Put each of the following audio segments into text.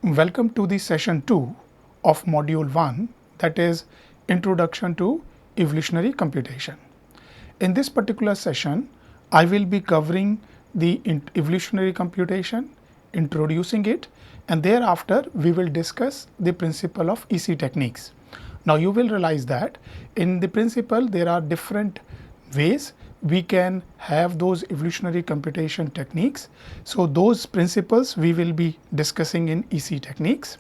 Welcome to the session 2 of module 1, that is Introduction to Evolutionary Computation. In this particular session, I will be covering the evolutionary computation, introducing it, and thereafter we will discuss the principle of EC techniques. Now you will realize that in the principle there are different ways we can have those evolutionary computation techniques. So those principles we will be discussing in EC techniques.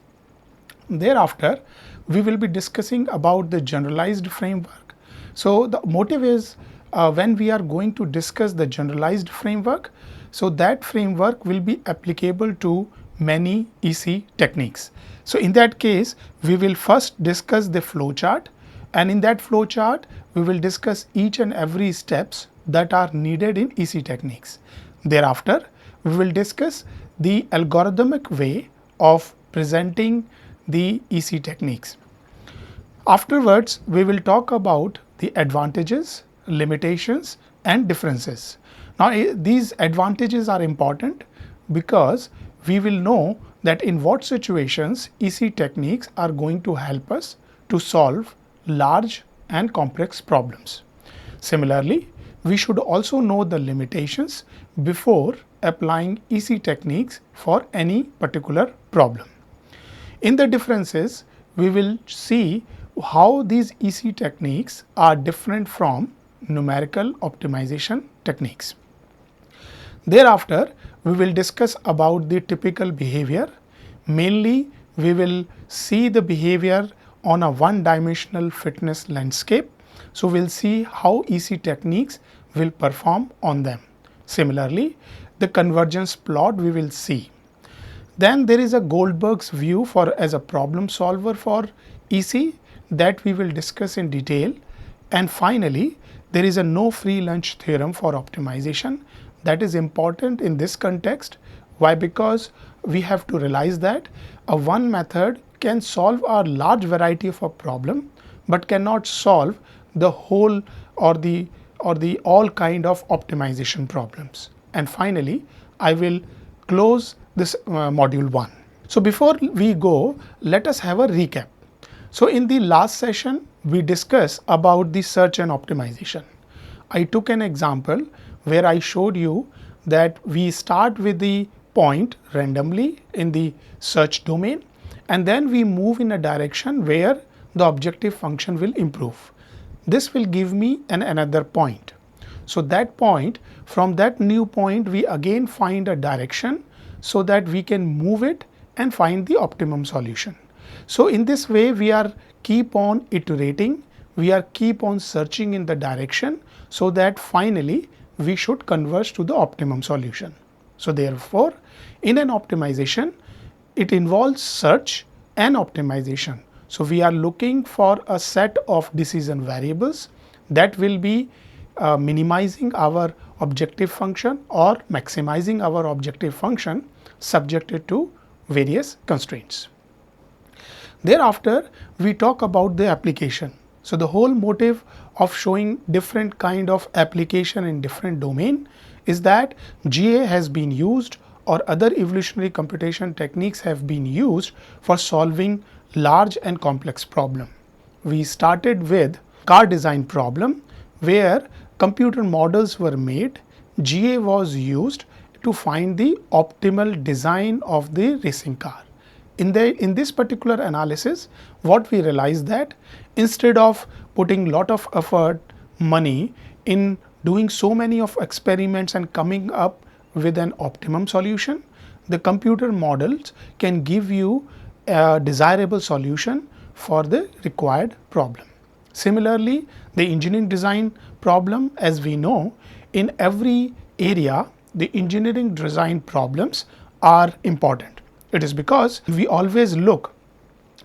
Thereafter, we will be discussing about the generalized framework. So the motive is when we are going to discuss the generalized framework, so that framework will be applicable to many EC techniques. So in that case, we will first discuss the flow chart, and in that flow chart, we will discuss each and every steps that are needed in EC techniques. Thereafter, we will discuss the algorithmic way of presenting the EC techniques. Afterwards, we will talk about the advantages, limitations, and differences. Now, these advantages are important because we will know that in what situations EC techniques are going to help us to solve large and complex problems. Similarly, we should also know the limitations before applying EC techniques for any particular problem. In the differences, we will see how these EC techniques are different from numerical optimization techniques. Thereafter, we will discuss about the typical behavior. Mainly, we will see the behavior on a one-dimensional fitness landscape. So we'll see how EC techniques will perform on them. Similarly, the convergence plot we will see. Then there is a Goldberg's view for as a problem solver for EC that we will discuss in detail. And finally, there is a no free lunch theorem for optimization that is important in this context. Why? Because we have to realize that a one method can solve a large variety of a problem, but cannot solve the whole or the all kind of optimization problems. And finally, I will close this module 1. So before we go, let us have a recap. So in the last session, we discussed about the search and optimization. I took an example where I showed you that we start with the point randomly in the search domain, and then we move in a direction where the objective function will improve. This will give me another point. So that point, from that new point, we again find a direction so that we can move it and find the optimum solution. So in this way, we are keep on iterating, we are keep on searching in the direction so that finally we should converge to the optimum solution. So therefore, in an optimization, it involves search and optimization. So we are looking for a set of decision variables that will be minimizing our objective function or maximizing our objective function subjected to various constraints. Thereafter, we talk about the application. So the whole motive of showing different kind of application in different domain is that GA has been used or other evolutionary computation techniques have been used for solving large and complex problem. We started with car design problem where computer models were made. GA was used to find the optimal design of the racing car. In this particular analysis, what we realized that instead of putting lot of effort, money in doing so many of experiments and coming up with an optimum solution, the computer models can give you a desirable solution for the required problem. Similarly, the engineering design problem, as we know, in every area, the engineering design problems are important. It is because we always look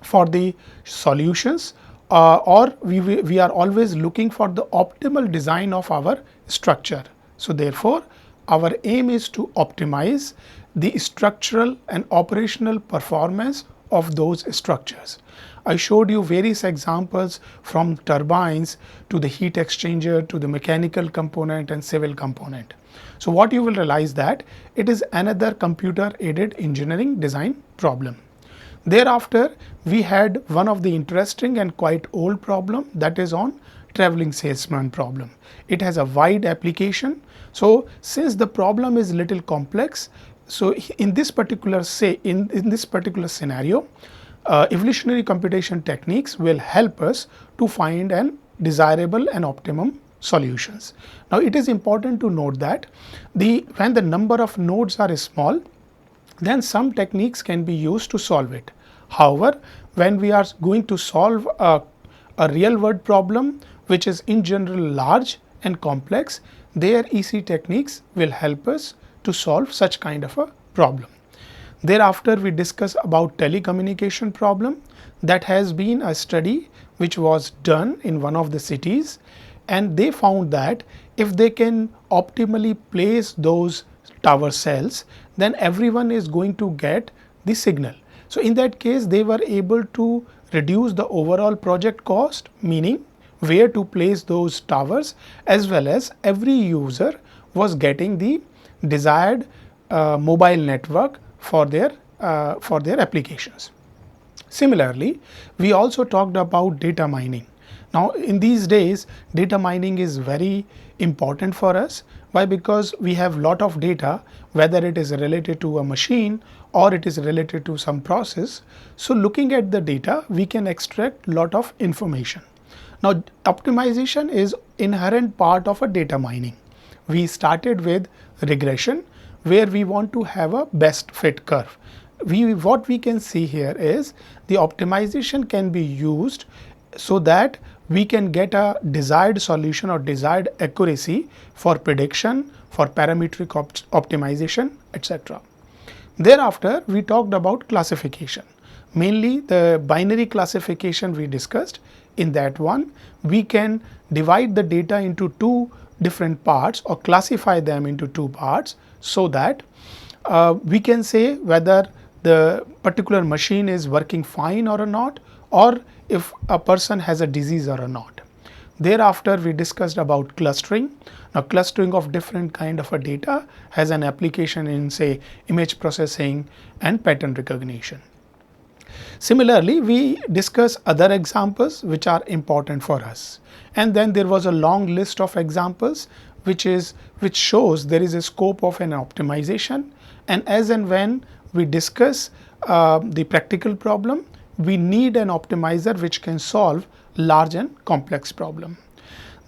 for the solutions or we are always looking for the optimal design of our structure. So therefore, our aim is to optimize the structural and operational performance of those structures. I showed you various examples from turbines to the heat exchanger to the mechanical component and civil component. So what you will realize that it is another computer aided engineering design problem. Thereafter, we had one of the interesting and quite old problem, that is on traveling salesman problem. It has a wide application. So since the problem is little complex, so in this particular in this particular scenario, evolutionary computation techniques will help us to find an desirable and optimum solutions. Now it is important to note that when the number of nodes are small, then some techniques can be used to solve it. However, when we are going to solve a real world problem which is in general large and complex, their EC techniques will help us to solve such kind of a problem. Thereafter, we discuss about telecommunication problem. That has been a study which was done in one of the cities, and they found that if they can optimally place those tower cells, then everyone is going to get the signal. So in that case, they were able to reduce the overall project cost, meaning where to place those towers, as well as every user was getting the desired mobile network for their applications. Similarly, we also talked about data mining. Now in these days, data mining is very important for us. Why? Because we have lot of data, whether it is related to a machine or it is related to some process. So looking at the data, we can extract lot of information. Now optimization is inherent part of a data mining. We started with regression, where we want to have a best fit curve. What we can see here is the optimization can be used so that we can get a desired solution or desired accuracy for prediction, for parametric optimization, etc. Thereafter, we talked about classification. Mainly the binary classification we discussed. In that one, we can divide the data into two different parts or classify them into two parts, so that we can say whether the particular machine is working fine or not, or if a person has a disease or not. Thereafter, we discussed about clustering. Now clustering of different kind of a data has an application in, say, image processing and pattern recognition. Similarly, we discuss other examples which are important for us, and then there was a long list of examples which shows there is a scope of an optimization, and as and when we discuss the practical problem, we need an optimizer which can solve large and complex problem.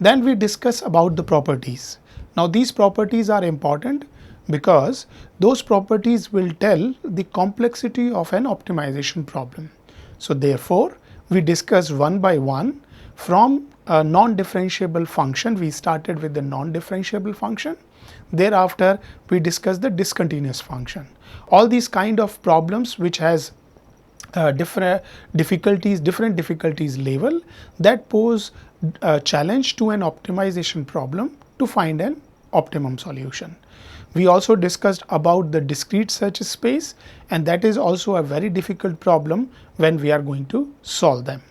Then we discuss about the properties. Now these properties are important because those properties will tell the complexity of an optimization problem. So therefore, we discuss one by one. From a non-differentiable function, we started with the non-differentiable function. Thereafter, we discuss the discontinuous function. All these kind of problems which has different difficulties level, that pose a challenge to an optimization problem to find an optimum solution. We also discussed about the discrete search space, and that is also a very difficult problem when we are going to solve them.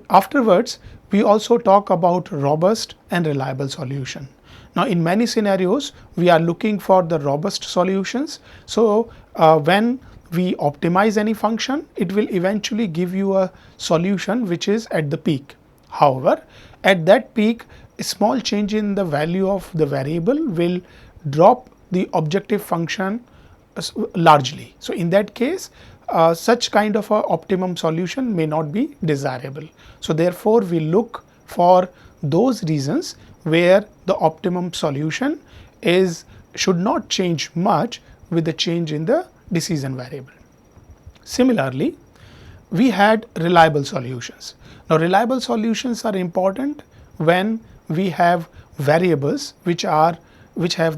Afterwards, we also talk about robust and reliable solution. Now in many scenarios, we are looking for the robust solutions. So when we optimize any function, it will eventually give you a solution which is at the peak. However, at that peak, a small change in the value of the variable will drop the objective function largely. So in that case, such kind of a optimum solution may not be desirable. So therefore, we look for those reasons where the optimum solution should not change much with the change in the decision variable. Similarly, we had reliable solutions. Now reliable solutions are important when we have variables which have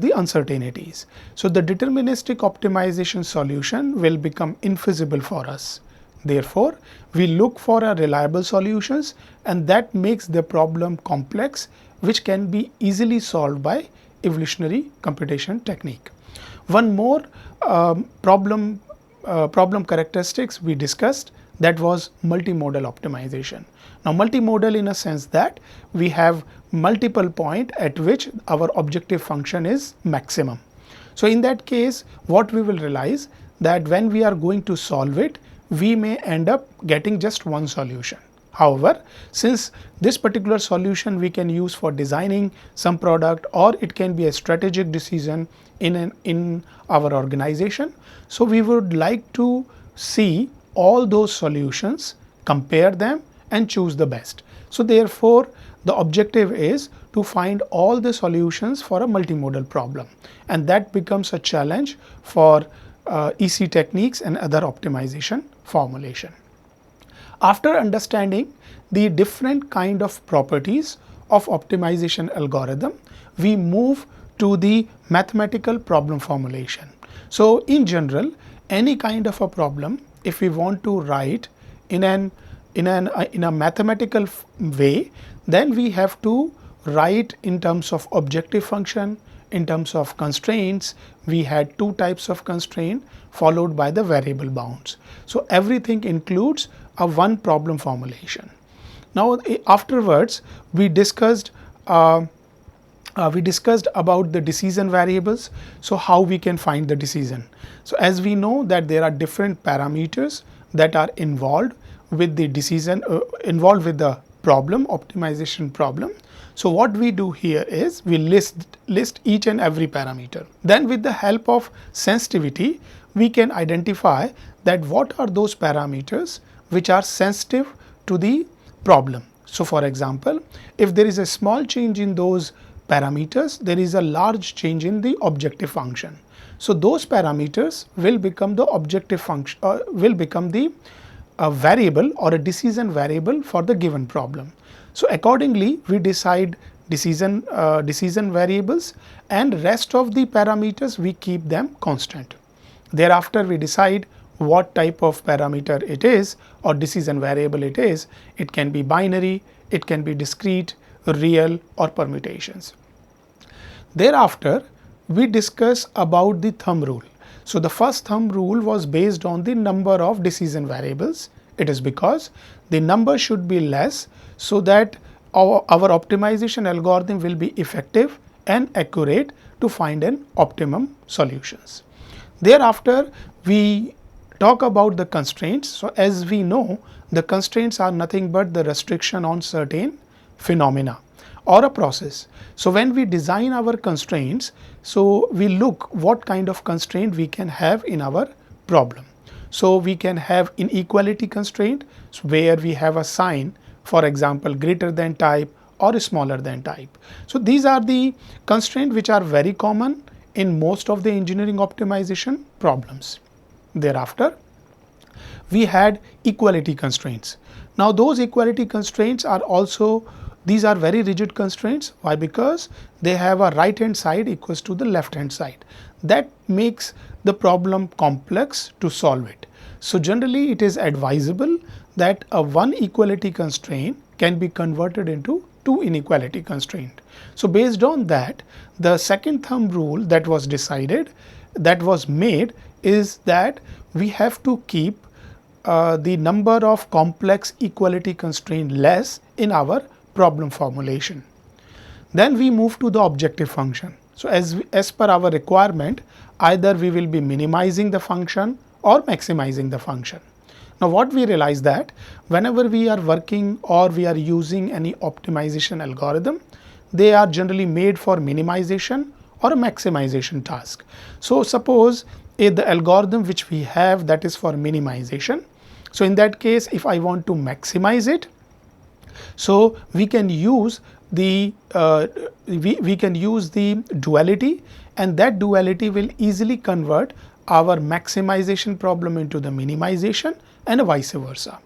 the uncertainties. So the deterministic optimization solution will become infeasible for us. Therefore, we look for a reliable solutions, and that makes the problem complex, which can be easily solved by evolutionary computation technique. One more problem characteristics we discussed, that was multimodal optimization. Now multimodal in a sense that we have multiple points at which our objective function is maximum. So in that case, what we will realize that when we are going to solve it, we may end up getting just one solution. However, since this particular solution we can use for designing some product, or it can be a strategic decision in our organization, so we would like to see all those solutions, compare them and choose the best. So therefore, the objective is to find all the solutions for a multimodal problem, and that becomes a challenge for EC techniques and other optimization formulation. After understanding the different kind of properties of optimization algorithm, we move to the mathematical problem formulation. So in general, any kind of a problem, if we want to write in a mathematical way, then we have to write in terms of objective function, in terms of constraints. We had two types of constraint followed by the variable bounds. So everything includes a one problem formulation. Now afterwards we discussed about the decision variables. So how we can find the decision. So as we know that there are different parameters that are involved with the decision, involved with the problem, optimization problem. So what we do here is we list each and every parameter. Then with the help of sensitivity, we can identify that what are those parameters which are sensitive to the problem. So for example, if there is a small change in those parameters, there is a large change in the objective function. So those parameters will become the objective function, will become the variable or a decision variable for the given problem. So accordingly, we decide decision variables, and rest of the parameters we keep them constant. Thereafter, we decide what type of parameter it is or decision variable it is. It can be binary, it can be discrete, real, or permutations. Thereafter, we discuss about the thumb rule. So the first thumb rule was based on the number of decision variables. It is because the number should be less so that our optimization algorithm will be effective and accurate to find an optimum solutions. Thereafter, we talk about the constraints. So as we know, the constraints are nothing but the restriction on certain phenomena or a process. So when we design our constraints, so we look what kind of constraint we can have in our problem. So we can have inequality constraint where we have a sign, for example, greater than type or smaller than type. So these are the constraints which are very common in most of the engineering optimization problems. Thereafter, we had equality constraints. Now those equality constraints are also, these are very rigid constraints. Why? Because they have a right hand side equals to the left hand side. That makes the problem complex to solve it. So generally it is advisable that a one equality constraint can be converted into two inequality constraint. So based on that, the second thumb rule that was decided, that was made, is that we have to keep the number of complex equality constraint less in our problem formulation. Then we move to the objective function. So as per our requirement, either we will be minimizing the function or maximizing the function. Now what we realize that whenever we are working or we are using any optimization algorithm, they are generally made for minimization or a maximization task. So suppose the algorithm which we have, that is for minimization. So in that case, if I want to maximize it, so we can use the we can use the duality, and that duality will easily convert our maximization problem into the minimization and vice versa.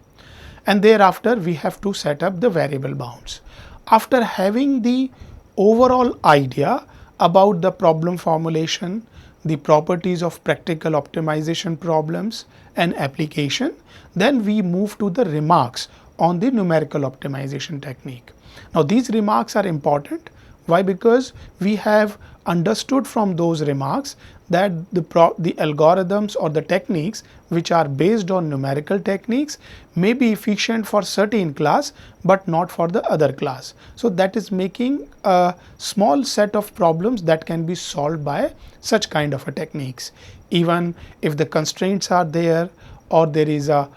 And thereafter we have to set up the variable bounds. After having the overall idea about the problem formulation, the properties of practical optimization problems and application, then we move to the remarks on the numerical optimization technique. Now these remarks are important. Why? Because we have understood from those remarks that the algorithms or the techniques which are based on numerical techniques may be efficient for certain class but not for the other class. So that is making a small set of problems that can be solved by such kind of a techniques. Even if the constraints are there or there is a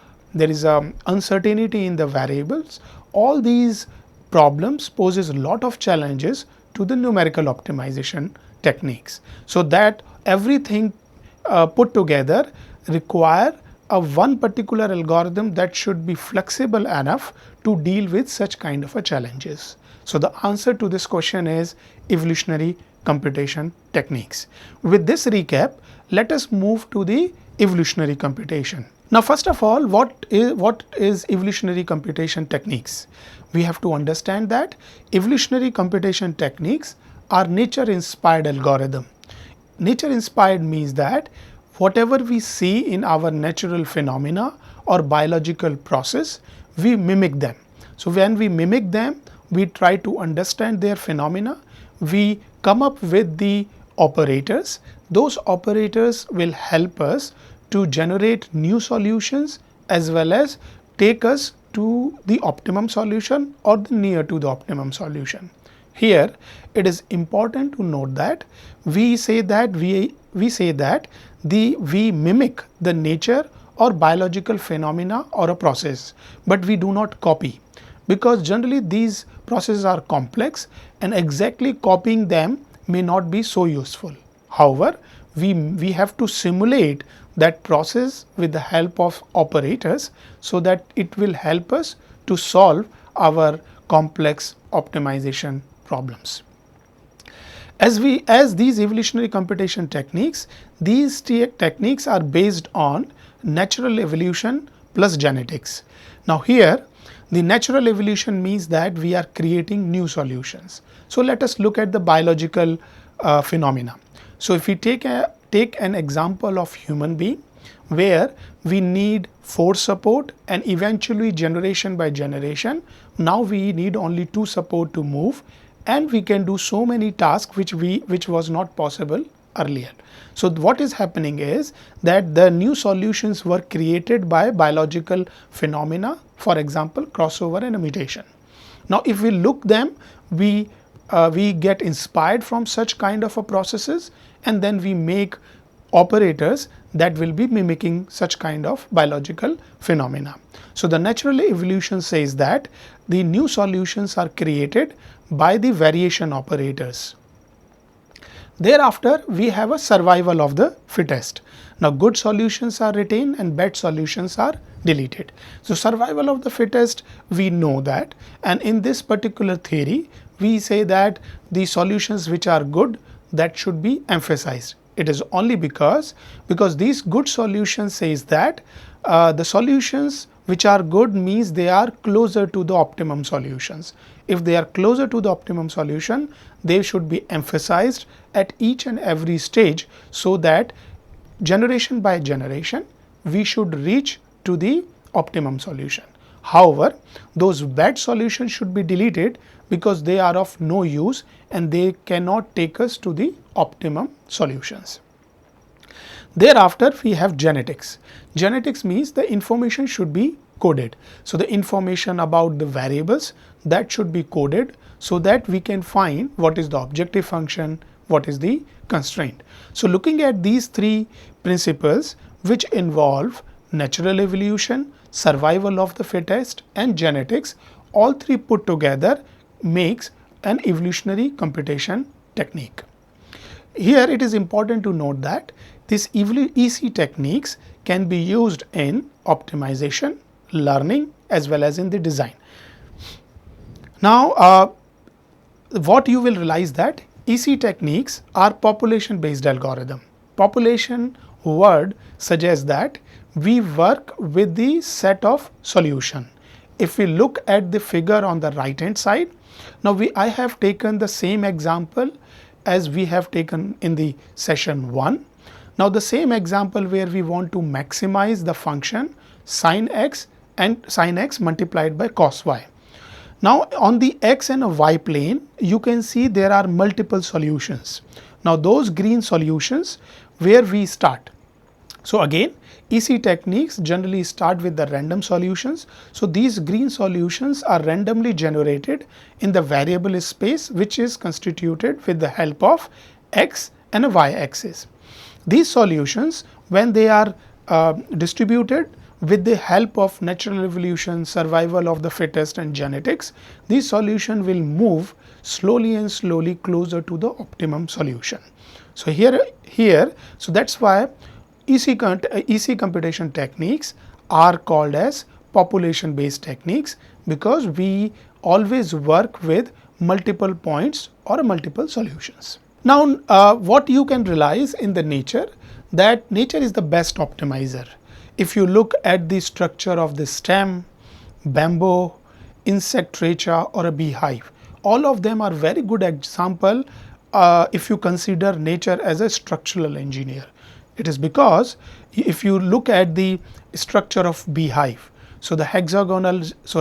uncertainty in the variables. All these problems poses a lot of challenges to the numerical optimization techniques. So that everything put together require a one particular algorithm that should be flexible enough to deal with such kind of a challenges. So the answer to this question is evolutionary computation techniques. With this recap, let us move to the evolutionary computation. Now, first of all, what is evolutionary computation techniques? We have to understand that evolutionary computation techniques are nature inspired algorithm. Nature inspired means that whatever we see in our natural phenomena or biological process, we mimic them. So when we mimic them, we try to understand their phenomena, we come up with the operators. Those operators will help us to generate new solutions as well as take us to the optimum solution or the near to the optimum solution. Here it is important to note that we say that we mimic the nature or biological phenomena or a process, but we do not copy, because generally these processes are complex and exactly copying them may not be so useful. However, we have to simulate that process with the help of operators so that it will help us to solve our complex optimization problems. As these evolutionary computation techniques, these techniques are based on natural evolution plus genetics. Now here the natural evolution means that we are creating new solutions. So let us look at the biological phenomena. So if we take an example of human being where we need force support and eventually generation by generation, now we need only two support to move, and we can do so many tasks which was not possible earlier. So what is happening is that the new solutions were created by biological phenomena, for example crossover and a mutation. Now if we look them, we get inspired from such kind of a processes, and then we make operators that will be mimicking such kind of biological phenomena. So the natural evolution says that the new solutions are created by the variation operators. Thereafter, we have a survival of the fittest. Now good solutions are retained and bad solutions are deleted. So survival of the fittest, we know that, and in this particular theory we say that the solutions which are good, that should be emphasized. It is only because these good solutions says that the solutions which are good means they are closer to the optimum solutions. If they are closer to the optimum solution, they should be emphasized at each and every stage, so that generation by generation we should reach to the optimum solution. However, those bad solutions should be deleted because they are of no use and they cannot take us to the optimum solutions. Thereafter, we have genetics. Genetics means the information should be coded. So the information about the variables, that should be coded so that we can find what is the objective function, what is the constraint. So looking at these three principles which involve natural evolution, survival of the fittest and genetics, all three put together makes an evolutionary computation technique. Here it is important to note that these EC techniques can be used in optimization, learning as well as in the design. Now what you will realize that EC techniques are population based algorithm. Population word suggests that we work with the set of solution. If we look at the figure on the right hand side, now I have taken the same example as we have taken in the session 1. Now the same example where we want to maximize the function sin x and sin x multiplied by cos y. Now on the x and y plane, you can see there are multiple solutions. Now those green solutions where we start. So again, EC techniques generally start with the random solutions. So these green solutions are randomly generated in the variable space, which is constituted with the help of x and a y axis. These solutions, when they are distributed with the help of natural evolution, survival of the fittest and genetics. This solution will move slowly and slowly closer to the optimum solution. So so that's why EC computation techniques are called as population based techniques, because we always work with multiple points or multiple solutions. Now, what you can realize in the nature, that nature is the best optimizer. If you look at the structure of the stem, bamboo, insect recha or a beehive, all of them are very good example if you consider nature as a structural engineer. It is because if you look at the structure of beehive, so the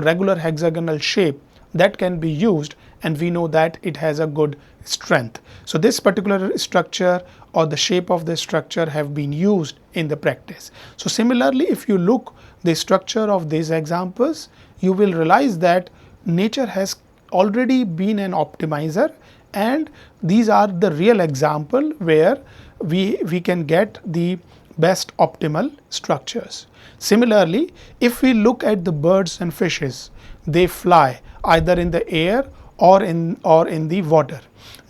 regular hexagonal shape that can be used, and we know that it has a good strength. So this particular structure or the shape of the structure have been used in the practice. So similarly, if you look the structure of these examples, you will realize that nature has already been an optimizer, and these are the real example where we can get the best optimal structures. Similarly, if we look at the birds and fishes, they fly either in the air or in the water.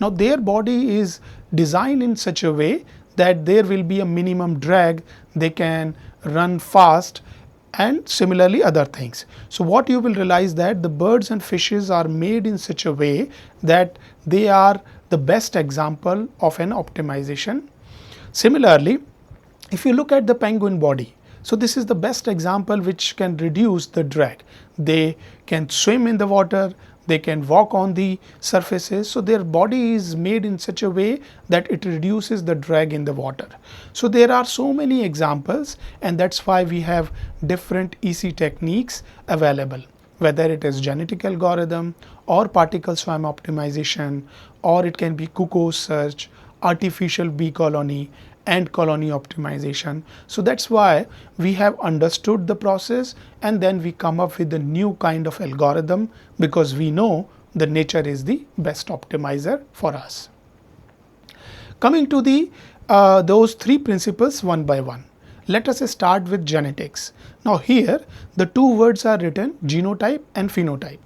Now their body is designed in such a way that there will be a minimum drag, they can run fast, and similarly other things. So what you will realize that the birds and fishes are made in such a way that they are the best example of an optimization. Similarly, if you look at the penguin body, so this is the best example which can reduce the drag. They can swim in the water, they can walk on the surfaces, so their body is made in such a way that it reduces the drag in the water. So there are so many examples, and that's why we have different EC techniques available, whether it is genetic algorithm or particle swarm optimization, or it can be cuckoo search, artificial bee colony, and colony optimization. So that's why we have understood the process, and then we come up with a new kind of algorithm, because we know the nature is the best optimizer for us. Coming to the those three principles one by one. Let us start with genetics. Now here the two words are written, genotype and phenotype.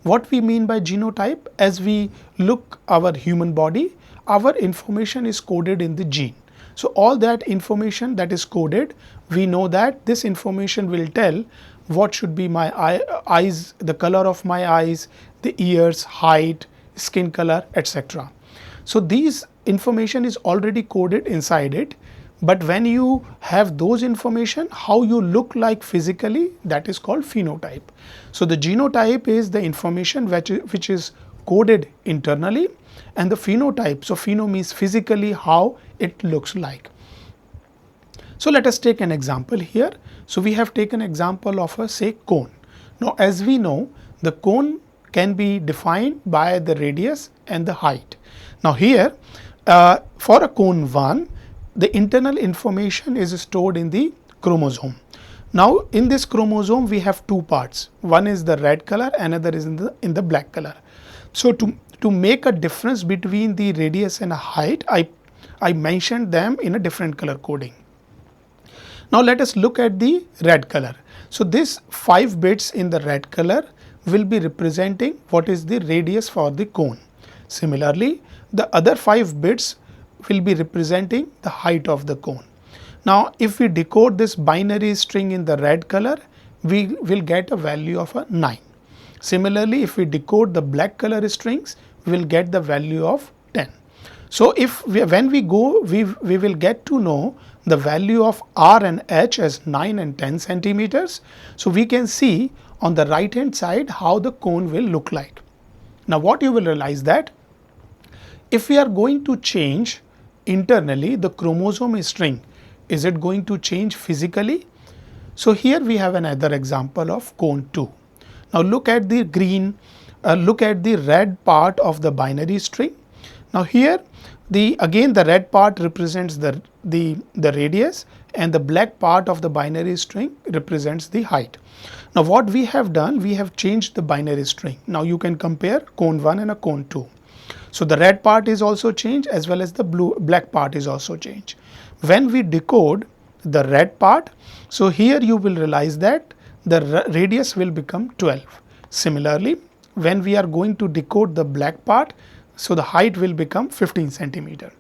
What we mean by genotype, as we look our human body, our information is coded in the gene. So all that information that is coded, we know that this information will tell what should be my eyes, the color of my eyes, the ears, height, skin color, etc. So these information is already coded inside it, but when you have those information, how you look like physically, that is called phenotype. So the genotype is the information which is coded internally, and the phenotype, so pheno means physically how it looks like. So let us take an example here. So we have taken example of a, say, cone. Now as we know, the cone can be defined by the radius and the height. Now here for a cone 1, the internal information is stored in the chromosome. Now in this chromosome we have two parts, one is the red color, another is in the black color. So to make a difference between the radius and height, I mentioned them in a different color coding. Now let us look at the red color. So this 5 bits in the red color will be representing what is the radius for the cone. Similarly, the other 5 bits will be representing the height of the cone. Now if we decode this binary string in the red color, we will get a value of a 9. Similarly, if we decode the black color strings, we will get the value of 10. So when we go, we will get to know the value of R and H as 9 and 10 centimeters. So we can see on the right hand side how the cone will look like. Now what you will realize that if we are going to change internally the chromosome string, is it going to change physically? So here we have another example of cone 2. Now look at the green, look at the red part of the binary string. Now here again the red part represents the radius, and the black part of the binary string represents the height. Now what we have done, we have changed the binary string. Now you can compare cone 1 and a cone 2. So the red part is also changed, as well as the black part is also changed. When we decode the red part. So here you will realize that the radius will become 12. Similarly, when we are going to decode the black part, so the height will become 15 centimeter.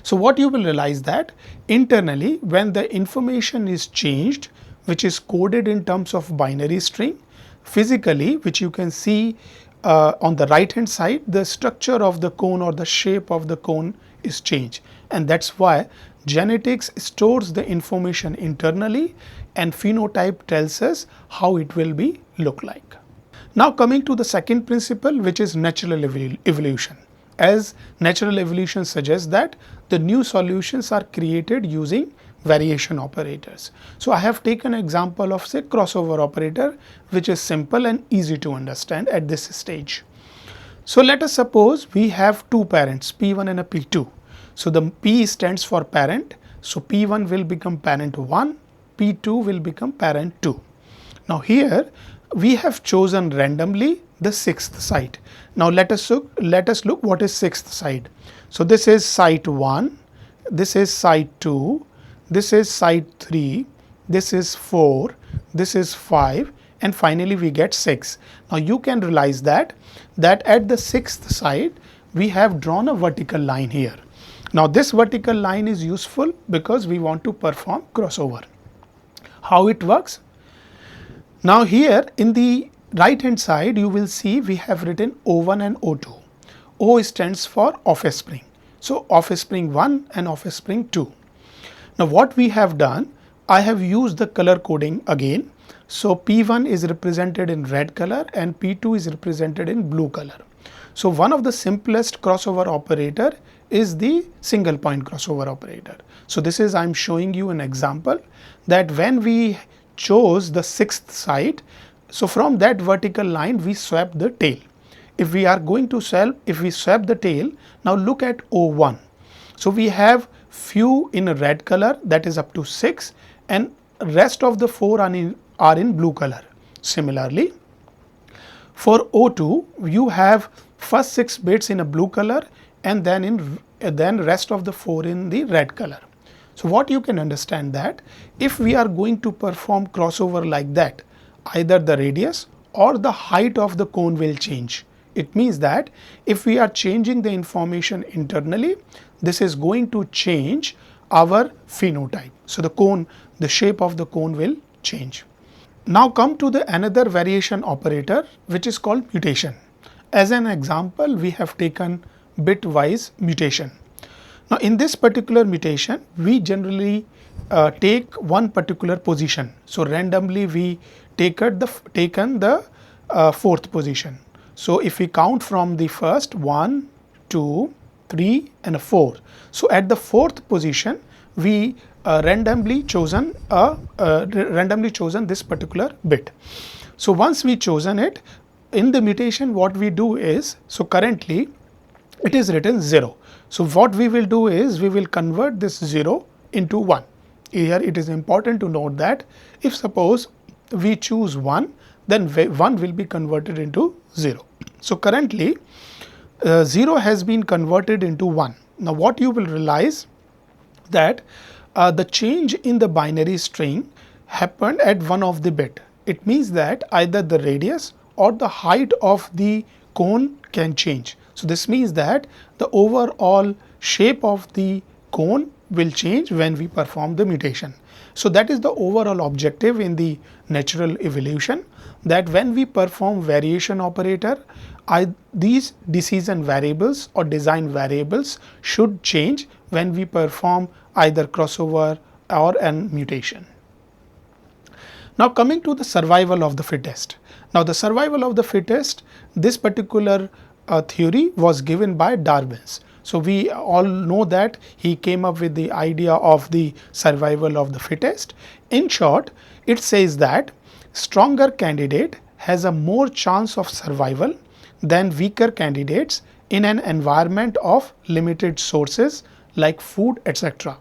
So what you will realize that internally, when the information is changed, which is coded in terms of binary string, physically, which you can see on the right hand side, the structure of the cone or the shape of the cone is changed, and that's why genetics stores the information internally and phenotype tells us how it will be look like. Now coming to the second principle, which is natural evolution. As natural evolution suggests that the new solutions are created using variation operators. So I have taken an example of say crossover operator, which is simple and easy to understand at this stage. So let us suppose we have two parents, P1 and a P2. So the P stands for parent. So P1 will become parent 1, P2 will become parent 2. Now here we have chosen randomly the sixth site. Now let us look what is sixth site. So this is site 1, this is site 2, this is site 3, this is 4, this is 5, and finally we get 6. Now you can realize that at the sixth site we have drawn a vertical line here. Now this vertical line is useful because we want to perform crossover. How it works? Now here in the right hand side you will see we have written O1 and O2. O stands for offspring. So offspring 1 and offspring 2. Now what we have done, I have used the color coding again. So P1 is represented in red color and P2 is represented in blue color. So one of the simplest crossover operator is the single point crossover operator. So this is, I'm showing you an example that when we chose the sixth site, so from that vertical line we swap the tail. If we are going to if we swap the tail, now look at O1. So we have few in a red color, that is up to 6, and rest of the 4 are in blue color. Similarly, for O2 you have first 6 bits in a blue color and then rest of the 4 in the red color. So what you can understand that if we are going to perform crossover like that, either the radius or the height of the cone will change. It means that if we are changing the information internally, this is going to change our phenotype. So the shape of the cone will change. Now come to the another variation operator, which is called mutation. As an example, we have taken bitwise mutation. Now in this particular mutation, we generally take one particular position. So randomly we taken the fourth position. So if we count from the first 1, 2, 3 and 4. So at the fourth position we randomly chosen this particular bit. So once we chosen it, in the mutation what we do is, so currently it is written 0. So what we will do is we will convert this 0 into 1. Here it is important to note that if suppose we choose 1, then 1 will be converted into 0. So currently 0 has been converted into 1. Now what you will realize that the change in the binary string happened at one of the bit. It means that either the radius or the height of the cone can change. So this means that the overall shape of the cone will change when we perform the mutation. So that is the overall objective in the natural evolution, that when we perform variation operator, these decision variables or design variables should change when we perform either crossover or an mutation. Now coming to the survival of the fittest. Now the survival of the fittest, this particular theory was given by Darwin. So we all know that he came up with the idea of the survival of the fittest. In short, it says that stronger candidate has a more chance of survival than weaker candidates in an environment of limited sources like food, etc.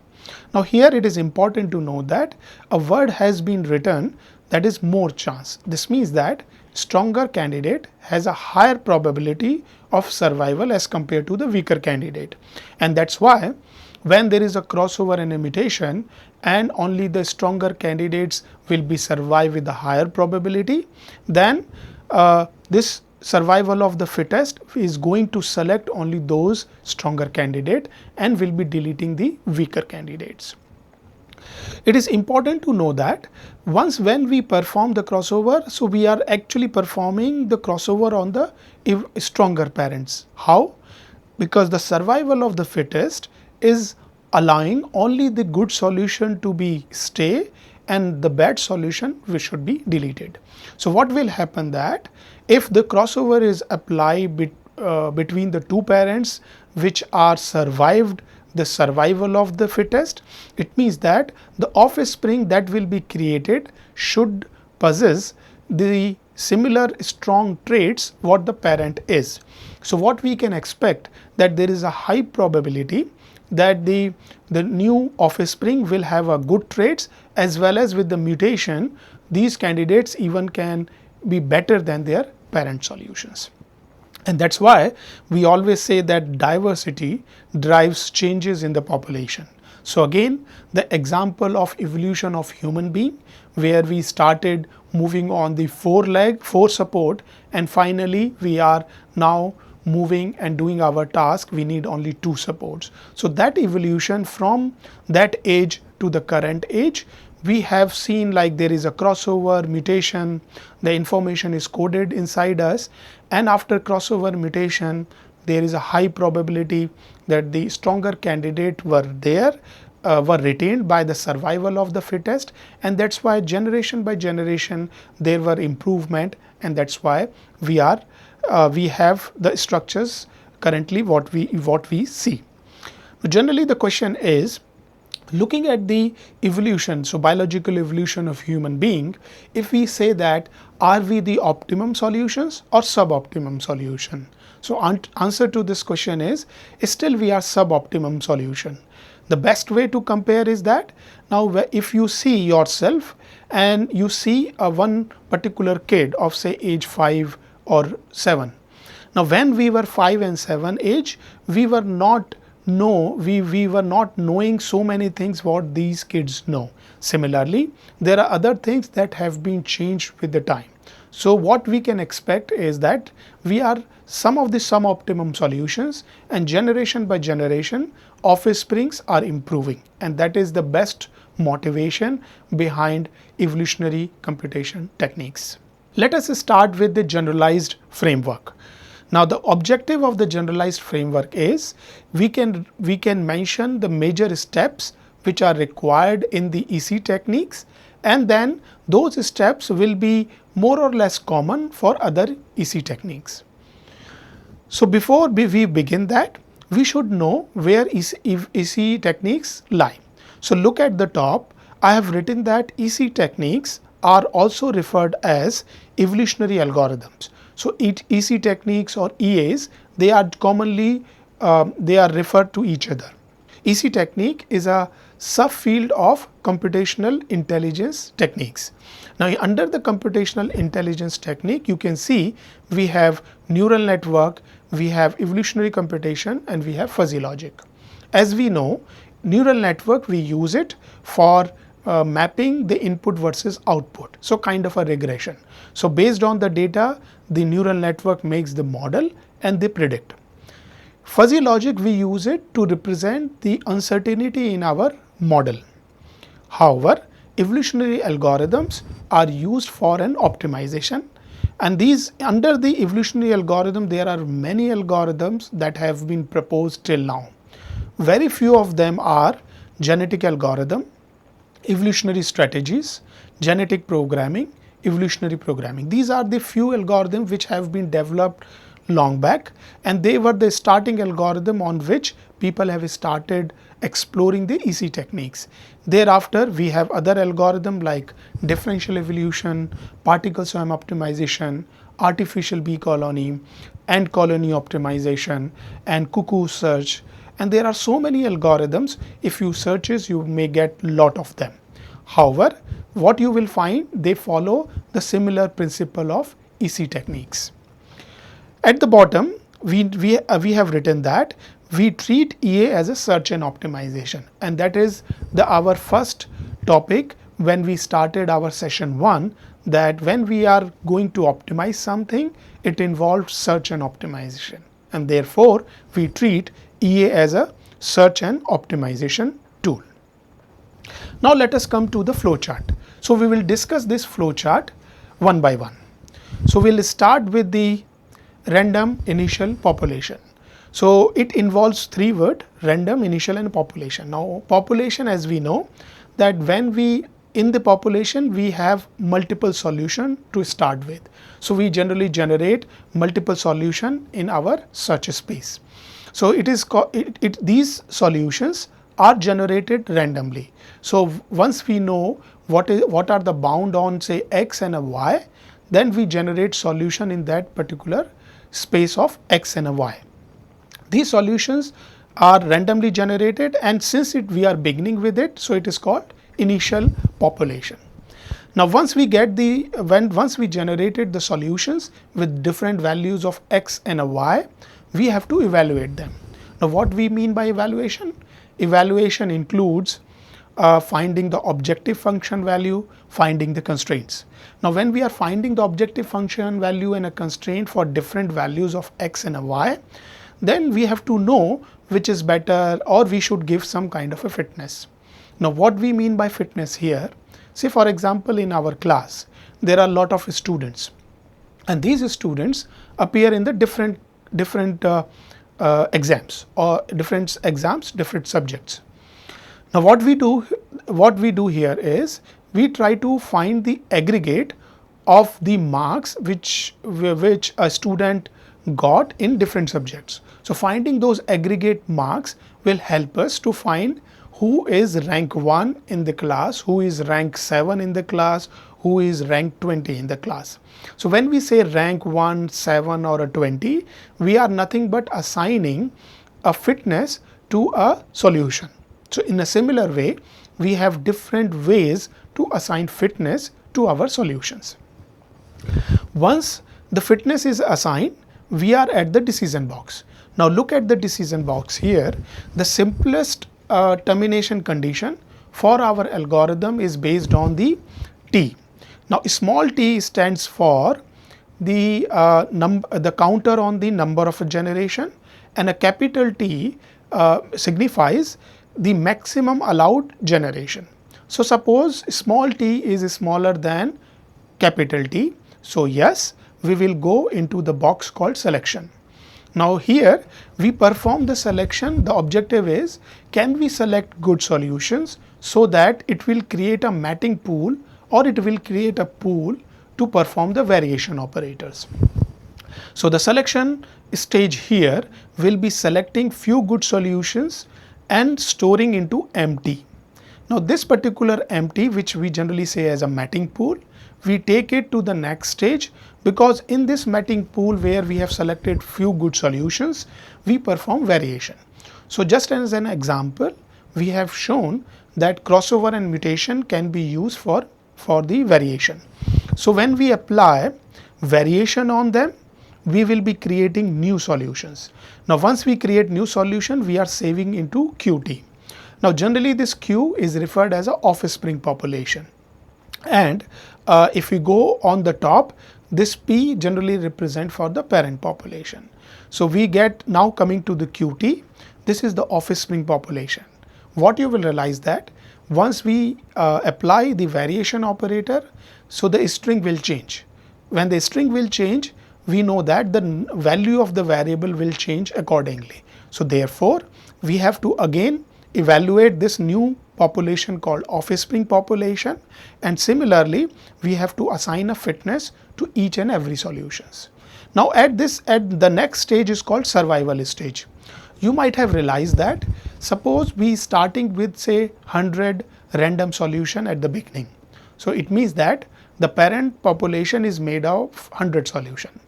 Now here it is important to know that a word has been written that is more chance. This means that stronger candidate has a higher probability of survival as compared to the weaker candidate, and that's why when there is a crossover and a mutation, and only the stronger candidates will be survive with a higher probability, then this survival of the fittest is going to select only those stronger candidate and will be deleting the weaker candidates. It is important to know that once when we perform the crossover, so we are actually performing the crossover on the stronger parents. How? Because the survival of the fittest is allowing only the good solution to be stay and the bad solution which should be deleted. So what will happen that if the crossover is applied between the two parents which are survived the survival of the fittest, it means that the offspring that will be created should possess the similar strong traits what the parent is. So what we can expect that there is a high probability that the new offspring will have a good traits, as well as with the mutation these candidates even can be better than their parent solutions. And that's why we always say that diversity drives changes in the population. So again, the example of evolution of human being, where we started moving on the four support, and finally we are now moving and doing our task, we need only two supports. So that evolution from that age to the current age, we have seen like there is a crossover mutation, the information is coded inside us, and after crossover mutation there is a high probability that the stronger candidate were retained by the survival of the fittest, and that's why generation by generation there were improvement, and that's why we have the structures currently what we see. Generally the question is, looking at the evolution, so biological evolution of human being, if we say that are we the optimum solutions or suboptimum solution? So answer to this question is still we are suboptimum solution. The best way to compare is that now if you see yourself and you see one particular kid of say age 5 or 7. Now when we were 5 and 7 age, we were not knowing so many things what these kids know. Similarly, there are other things that have been changed with the time. So what we can expect is that we are some of the suboptimum solutions, and generation by generation offsprings are improving, and that is the best motivation behind evolutionary computation techniques. Let us start with the generalized framework. Now the objective of the generalized framework is we can mention the major steps which are required in the EC techniques, and then those steps will be more or less common for other EC techniques. So before we begin that, we should know where EC techniques lie. So look at the top, I have written that EC techniques are also referred as evolutionary algorithms. So EC techniques or EAs, they are commonly they are referred to each other. EC technique is a subfield of computational intelligence techniques. Now under the computational intelligence technique, you can see we have neural network, we have evolutionary computation, and we have fuzzy logic. As we know, neural network, we use it for mapping the input versus output, so kind of a regression. So based on the data, the neural network makes the model and they predict. Fuzzy logic, we use it to represent the uncertainty in our model. However, evolutionary algorithms are used for an optimization, and these under the evolutionary algorithm there are many algorithms that have been proposed till now. Very few of them are genetic algorithm, evolutionary strategies, genetic programming, evolutionary programming. These are the few algorithms which have been developed long back, and they were the starting algorithm on which people have started exploring the EC techniques. Thereafter, we have other algorithms like differential evolution, particle swarm optimization, artificial bee colony, ant colony optimization, and cuckoo search. And there are so many algorithms, if you searches, you may get lot of them. However, what you will find, they follow the similar principle of EC techniques. At the bottom, we have written that we treat EA as a search and optimization, and that is our first topic when we started our session 1, that when we are going to optimize something, it involves search and optimization, and therefore we treat EA as a search and optimization tool. Now let us come to the flowchart. So we will discuss this flowchart one by one. So we'll start with the random initial population. So it involves 3 words: random, initial and population. Now population, as we know, that when we in the population we have multiple solution to start with. So we generally generate multiple solution in our search space. So it is these solutions are generated randomly. So once we know what are the bound on say x and a y, then we generate solution in that particular space of x and a y. These solutions are randomly generated, and since we are beginning with it, so it is called initial population. Now once we generated the solutions with different values of x and a y, we have to evaluate them. Now what we mean by evaluation? Evaluation includes finding the objective function value, finding the constraints. Now when we are finding the objective function value and a constraint for different values of x and a y, then we have to know which is better, or we should give some kind of a fitness. Now what we mean by fitness here, say for example in our class there are a lot of students, and these students appear in the different exams, different subjects. Now what we do here is we try to find the aggregate of the marks which a student got in different subjects. So finding those aggregate marks will help us to find who is rank 1 in the class, who is rank 7 in the class, who is rank 20 in the class. So when we say rank 1, 7 or a 20, we are nothing but assigning a fitness to a solution. So in a similar way, we have different ways to assign fitness to our solutions. Once the fitness is assigned, we are at the decision box. Now look at the decision box here. The simplest termination condition for our algorithm is based on the t. Now small t stands for the counter on the number of a generation, and a capital T signifies the maximum allowed generation. So suppose small t is smaller than capital T. So yes, we will go into the box called selection. Now here we perform the selection. The objective is, can we select good solutions so that it will create a matching pool, or it will create a pool to perform the variation operators. So the selection stage here will be selecting few good solutions and storing into empty. Now this particular empty, which we generally say as a matching pool, we take it to the next stage, because in this matching pool where we have selected few good solutions, we perform variation. So just as an example, we have shown that crossover and mutation can be used for the variation. So when we apply variation on them, we will be creating new solutions. Now once we create new solution, we are saving into Qt. Now generally this Q is referred as a offspring population, and if we go on the top, this P generally represent for the parent population. So we get, now coming to the Qt, this is the offspring population. What you will realize that once we apply the variation operator, so the string will change. When the string will change, we know that the value of the variable will change accordingly. So therefore we have to again evaluate this new population called offspring population, and similarly we have to assign a fitness to each and every solutions. Now at the next stage is called survival stage. You might have realized that suppose we starting with say 100 random solution at the beginning. So it means that the parent population is made of 100 solution.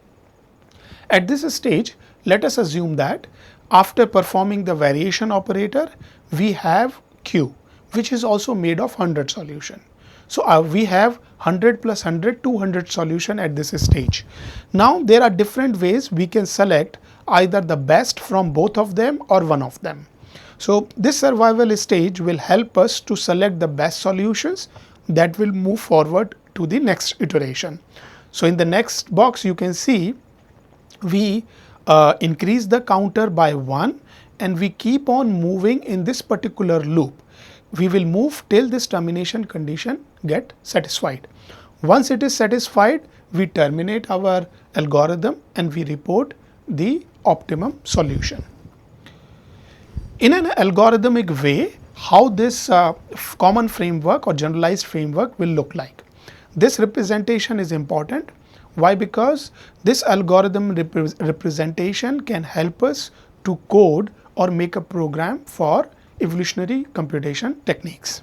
At this stage, let us assume that after performing the variation operator, we have Q, which is also made of 100 solution. So we have 100 plus 100, 200 solution at this stage. Now there are different ways we can select either the best from both of them or one of them. So this survival stage will help us to select the best solutions that will move forward to the next iteration. So in the next box you can see we increase the counter by 1 and we keep on moving in this particular loop. We will move till this termination condition get satisfied. Once it is satisfied, we terminate our algorithm and we report the optimum solution. In an algorithmic way, how this common framework or generalized framework will look like. This representation is important. Why? Because this algorithm representation can help us to code or make a program for evolutionary computation techniques.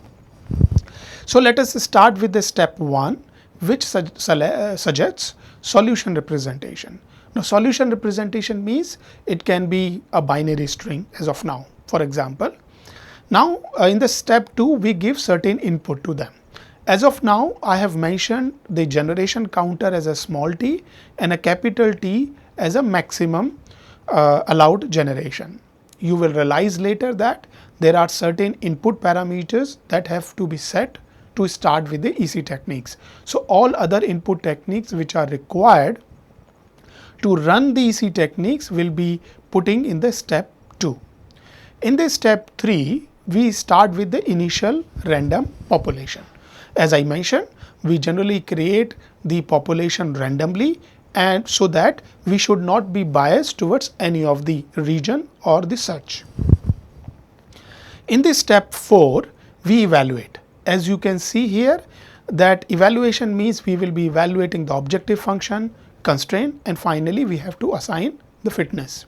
So let us start with the step 1, which suggests solution representation. Now solution representation means it can be a binary string as of now, for example. Now in the step 2 we give certain input to them. As of now I have mentioned the generation counter as a small t and a capital T as a maximum allowed generation. You will realize later that there are certain input parameters that have to be set to start with the EC techniques. So all other input techniques which are required to run the EC techniques will be putting in the step 2. In the step 3, we start with the initial random population. As I mentioned, we generally create the population randomly, and so that we should not be biased towards any of the region or the search. In the step 4, we evaluate. As you can see here, that evaluation means we will be evaluating the objective function, constraint, and finally we have to assign the fitness.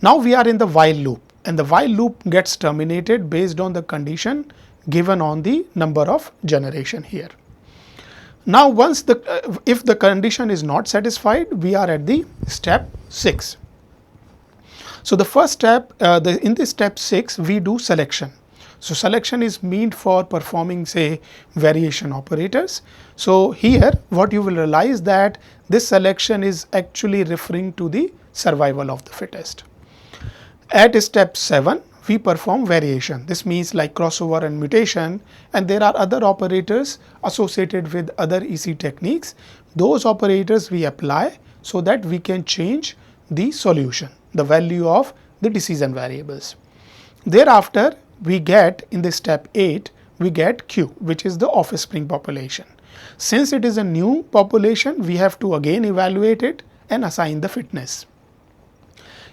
Now we are in the while loop, and the while loop gets terminated based on the condition given on the number of generation here. Now once if the condition is not satisfied, we are at the step 6. So the first step, in this step 6 we do selection. So selection is meant for performing say variation operators. So here what you will realize that this selection is actually referring to the survival of the fittest. At step 7 we perform variation. This means like crossover and mutation, and there are other operators associated with other EC techniques. Those operators we apply so that we can change the solution, the value of the decision variables. Thereafter we get in the step 8 we get Q, which is the offspring population. Since it is a new population, we have to again evaluate it and assign the fitness.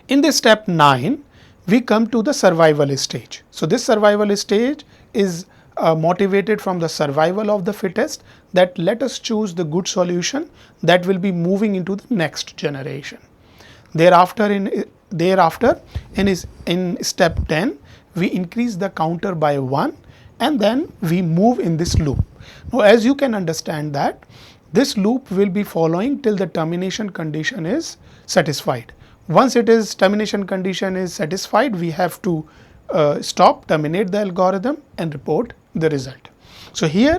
In the step 9 we come to the survival stage. So this survival stage is motivated from the survival of the fittest, that let us choose the good solution that will be moving into the next generation. Thereafter in step 10 we increase the counter by 1 and then we move in this loop. Now as you can understand that this loop will be following till the termination condition is satisfied. Once it is termination condition is satisfied, we have to terminate the algorithm and report the result. So here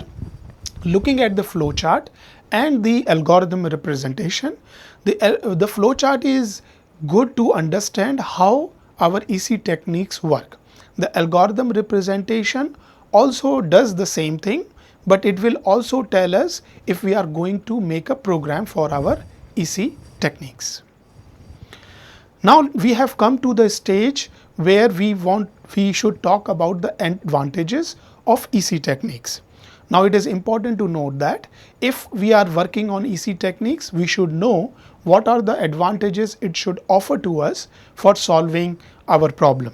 looking at the flow chart and the algorithm representation, the flow chart is good to understand how our EC techniques work. The algorithm representation also does the same thing, but it will also tell us if we are going to make a program for our EC techniques. Now we have come to the stage where we should talk about the advantages of EC techniques. Now it is important to note that if we are working on EC techniques, we should know what are the advantages it should offer to us for solving our problem.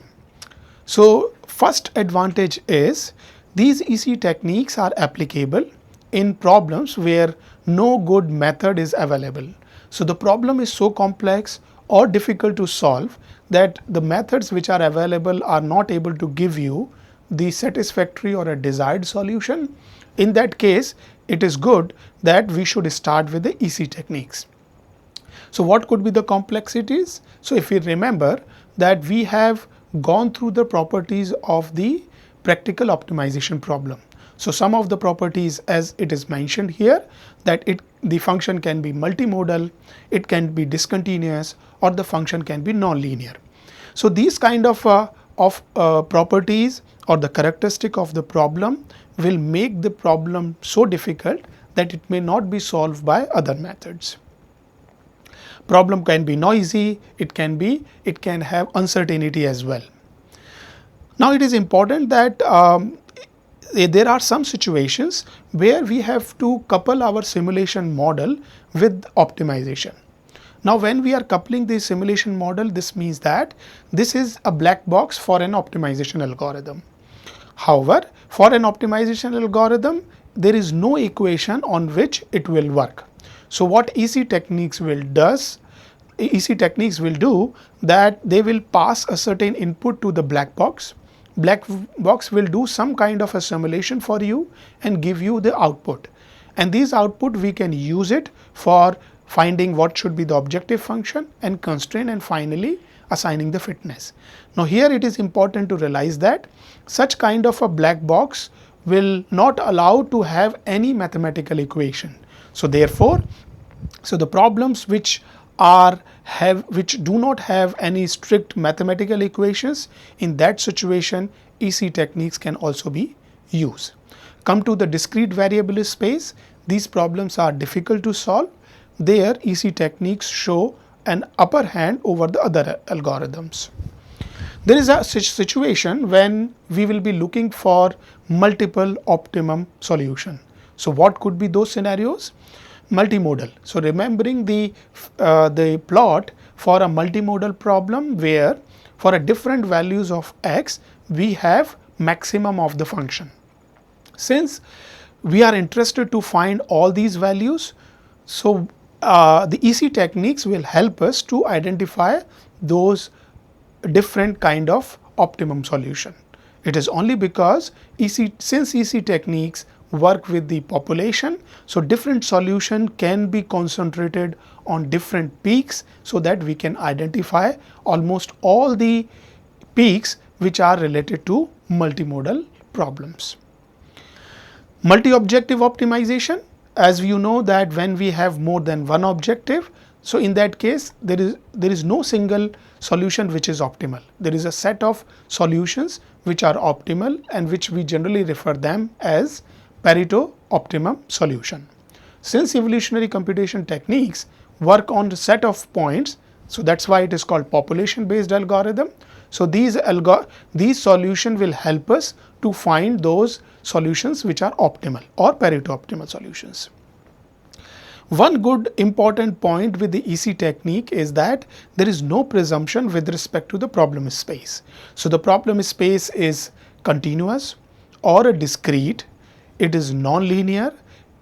So first advantage is these EC techniques are applicable in problems where no good method is available. So the problem is so complex or difficult to solve that the methods which are available are not able to give you the satisfactory or a desired solution. In that case, it is good that we should start with the EC techniques. So what could be the complexities? So if we remember that we have gone through the properties of the practical optimization problem. So some of the properties, as it is mentioned here, that the function can be multimodal, it can be discontinuous, or the function can be nonlinear. So these kind of properties or the characteristic of the problem will make the problem so difficult that it may not be solved by other methods. Problem can be noisy, it can have uncertainty as well. Now it is important that there are some situations where we have to couple our simulation model with optimization. Now when we are coupling the simulation model, this means that this is a black box for an optimization algorithm. However, for an optimization algorithm, there is no equation on which it will work. So what EC techniques will do that they will pass a certain input to the black box. Black box will do some kind of a simulation for you and give you the output. And these output we can use it for finding what should be the objective function and constraint, and finally assigning the fitness. Now here it is important to realize that such kind of a black box will not allow to have any mathematical equation. So therefore, the problems which do not have any strict mathematical equations, in that situation EC techniques can also be used. Come to the discrete variable space, these problems are difficult to solve. There EC techniques show an upper hand over the other algorithms. There is a situation when we will be looking for multiple optimum solution. So what could be those scenarios? Multimodal. So remembering the plot for a multimodal problem where for a different values of x we have maximum of the function. Since we are interested to find all these values, so the EC techniques will help us to identify those different kind of optimum solution. It is only because since EC techniques work with the population, so different solution can be concentrated on different peaks, so that we can identify almost all the peaks which are related to multimodal problems. Multi-objective optimization, as you know that when we have more than one objective, so in that case there is no single solution which is optimal. There is a set of solutions which are optimal and which we generally refer them as Pareto optimum solution. Since evolutionary computation techniques work on a set of points, so that's why it is called population based algorithm. So these solutions will help us to find those solutions which are optimal or Pareto optimal solutions. One good important point with the EC technique is that there is no presumption with respect to the problem space. So the problem space is continuous or a discrete, it is non-linear,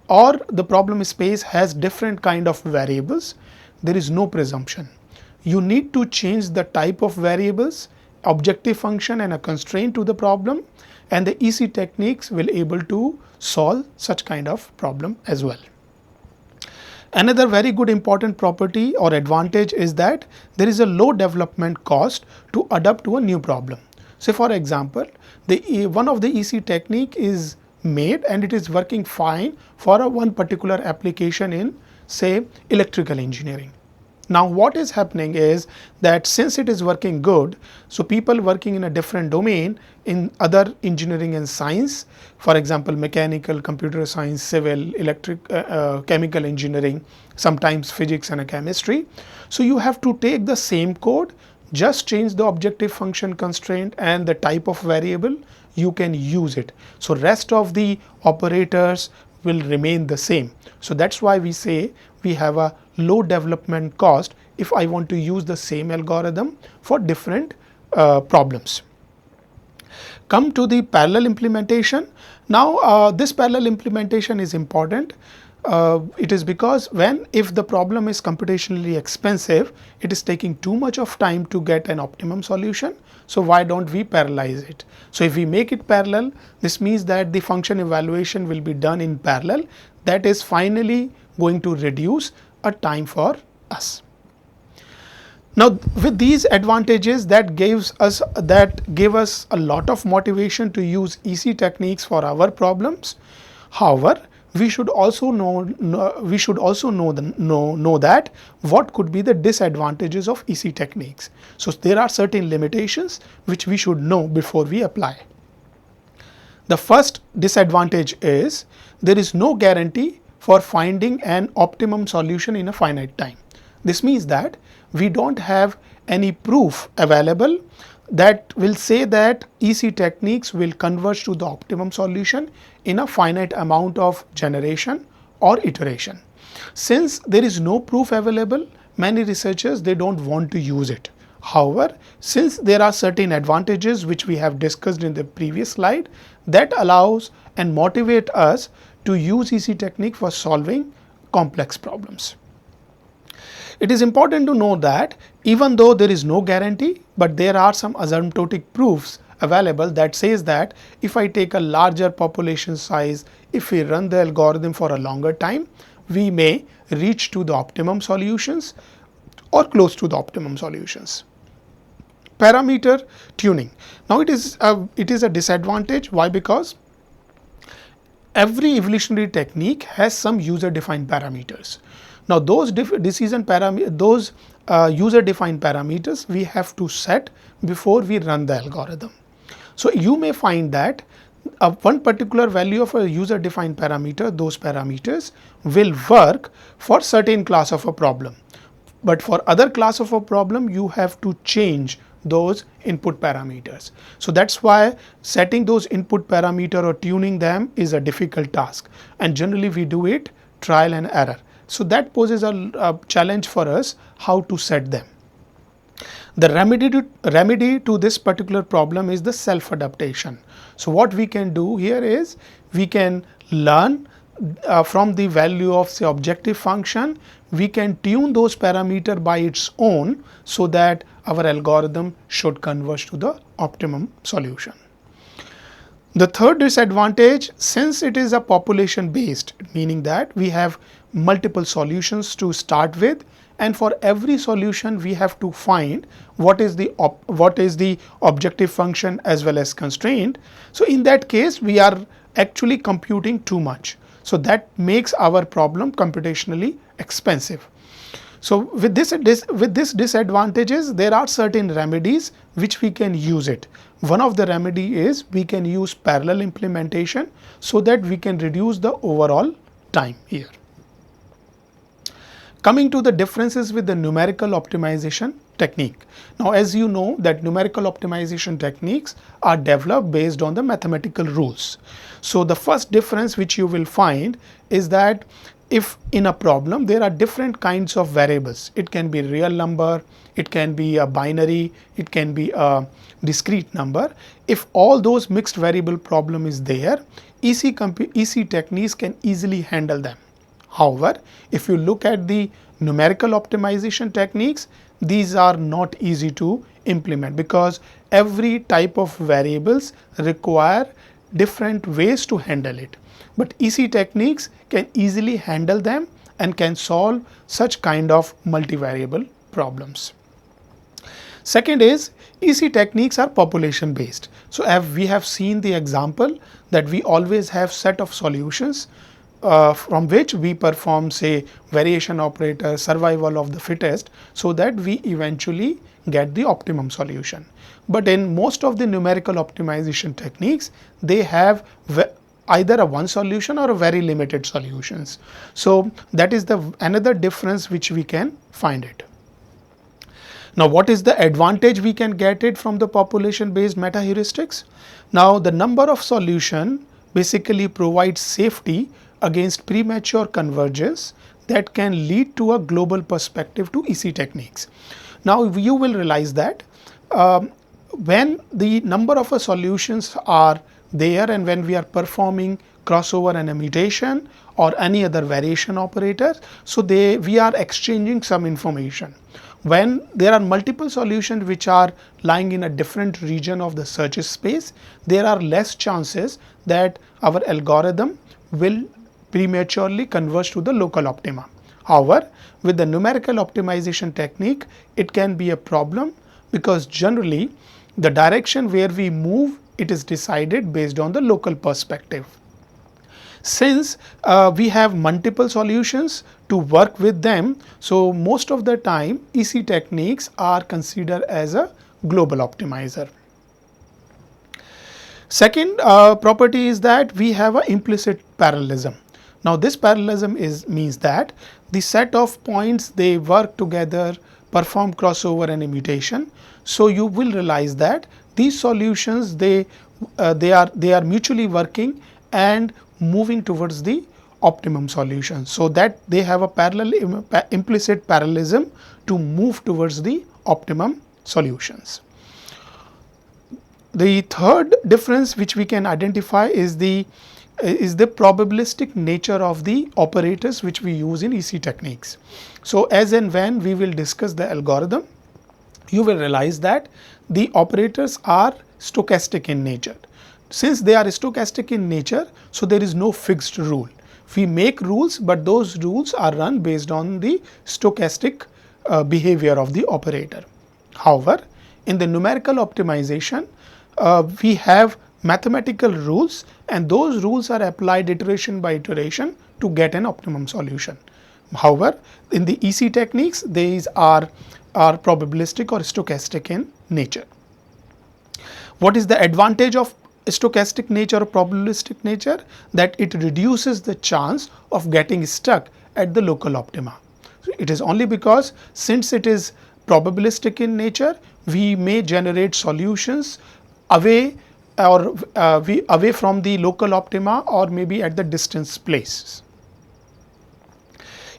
or the problem space has different kind of variables. There is no presumption. You need to change the type of variables, objective function and a constraint to the problem, and the EC techniques will able to solve such kind of problem as well. Another very good important property or advantage is that there is a low development cost to adapt to a new problem. So for example, one of the EC technique is made and it is working fine for one particular application in, say, electrical engineering. Now what is happening is that since it is working good, so people working in a different domain in other engineering and science, for example mechanical, computer science, civil, electric, chemical engineering, sometimes physics and chemistry. So you have to take the same code, just change the objective function constraint and the type of variable, you can use it. So rest of the operators will remain the same. So that's why we say we have a low development cost if I want to use the same algorithm for different problems. Come to the parallel implementation. Now this parallel implementation is important. It is because if the problem is computationally expensive, it is taking too much of time to get an optimum solution. So why don't we parallelize it? So if we make it parallel, this means that the function evaluation will be done in parallel. That is finally going to reduce a time for us. Now with these advantages, that gave us a lot of motivation to use EC techniques for our problems. However, we should also know that what could be the disadvantages of EC techniques. So there are certain limitations which we should know before we apply. The first disadvantage is there is no guarantee for finding an optimum solution in a finite time. This means that we don't have any proof available that will say that EC techniques will converge to the optimum solution in a finite amount of generation or iteration. Since there is no proof available, many researchers, they don't want to use it. However, since there are certain advantages which we have discussed in the previous slide, that allows and motivate us to use EC technique for solving complex problems. It is important to know that even though there is no guarantee, but there are some asymptotic proofs available that says that if I take a larger population size, if we run the algorithm for a longer time, we may reach to the optimum solutions or close to the optimum solutions. Parameter tuning. Now it is a disadvantage. Why? Because every evolutionary technique has some user defined parameters. Now those user-defined parameters we have to set before we run the algorithm. So you may find that one particular value of a user-defined parameter, those parameters will work for certain class of a problem. But for other class of a problem, you have to change those input parameters. So that's why setting those input parameter or tuning them is a difficult task. And generally we do it trial and error. So that poses a challenge for us how to set them. The remedy to this particular problem is the self-adaptation. So what we can do here is we can learn from the value of the objective function, we can tune those parameters by its own so that our algorithm should converge to the optimum solution. The third disadvantage, since it is a population based, meaning that we have multiple solutions to start with, and for every solution we have to find what is the objective function as well as constraint. So in that case we are actually computing too much. So that makes our problem computationally expensive. So with this disadvantages, there are certain remedies which we can use it. One of the remedy is we can use parallel implementation so that we can reduce the overall time here. Coming to the differences with the numerical optimization technique. Now as you know that numerical optimization techniques are developed based on the mathematical rules. So the first difference which you will find is that if in a problem there are different kinds of variables, it can be real number, it can be a binary, it can be a discrete number. If all those mixed variable problem is there, EC techniques can easily handle them. However, if you look at the numerical optimization techniques, these are not easy to implement because every type of variables require different ways to handle it. But EC techniques can easily handle them and can solve such kind of multivariable problems. Second is EC techniques are population based. So we have seen the example that we always have set of solutions from which we perform say variation operator, survival of the fittest, so that we eventually get the optimum solution. But in most of the numerical optimization techniques, they have either a one solution or a very limited solutions. So that is another difference which we can find it. Now what is the advantage we can get it from the population based meta heuristics? Now the number of solution basically provides safety against premature convergence that can lead to a global perspective to EC techniques. Now you will realize that when the number of solutions are there and when we are performing crossover and a mutation or any other variation operator, so we are exchanging some information. When there are multiple solutions which are lying in a different region of the search space, there are less chances that our algorithm will prematurely converge to the local optima. However, with the numerical optimization technique, it can be a problem because generally the direction where we move, it is decided based on the local perspective. Since we have multiple solutions to work with them, so most of the time EC techniques are considered as a global optimizer. Second property is that we have an implicit parallelism. Now this parallelism means that the set of points, they work together, perform crossover and immutation. So you will realize that these solutions, they are mutually working and moving towards the optimum solution, so that they have a parallel implicit parallelism to move towards the optimum solutions. The third difference which we can identify is the probabilistic nature of the operators which we use in EC techniques. So as and when we will discuss the algorithm, you will realize that the operators are stochastic in nature. Since they are stochastic in nature, so there is no fixed rule. We make rules, but those rules are run based on the stochastic behavior of the operator. However, in the numerical optimization, we have mathematical rules, and those rules are applied iteration by iteration to get an optimum solution. However, in the EC techniques, these are probabilistic or stochastic in nature. What is the advantage of stochastic nature or probabilistic nature? That it reduces the chance of getting stuck at the local optima. So it is only because since it is probabilistic in nature, we may generate solutions away or away from the local optima, or maybe at the distance places.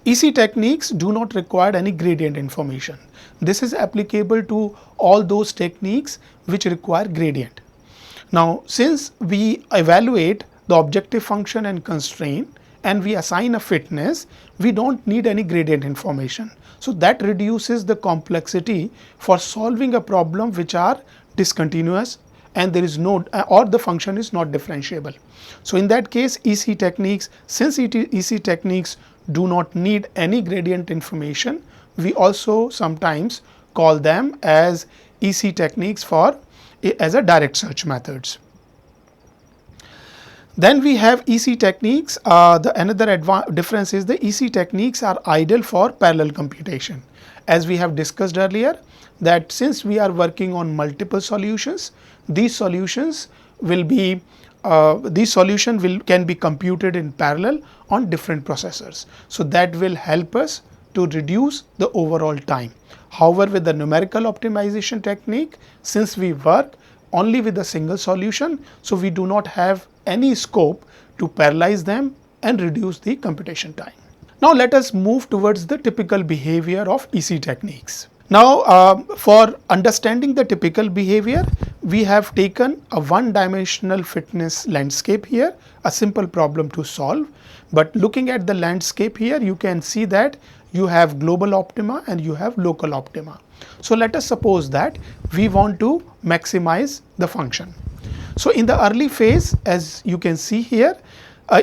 EC techniques do not require any gradient information. This is applicable to all those techniques which require gradient. Now, since we evaluate the objective function and constraint and we assign a fitness, we don't need any gradient information. So that reduces the complexity for solving a problem which are discontinuous and there is no, or the function is not differentiable. So in that case, EC techniques, since EC techniques do not need any gradient information, we also sometimes call them as EC techniques as a direct search methods. Then we have EC techniques. Another difference is the EC techniques are ideal for parallel computation. As we have discussed earlier, that since we are working on multiple solutions, these solutions will be can be computed in parallel on different processors. So that will help us to reduce the overall time. However, with the numerical optimization technique, since we work only with a single solution, so we do not have any scope to parallelize them and reduce the computation time. Now let us move towards the typical behavior of EC techniques. Now for understanding the typical behavior, we have taken a one-dimensional fitness landscape here, a simple problem to solve. But looking at the landscape here, you can see that you have global optima and you have local optima. So let us suppose that we want to maximize the function. So in the early phase, as you can see here,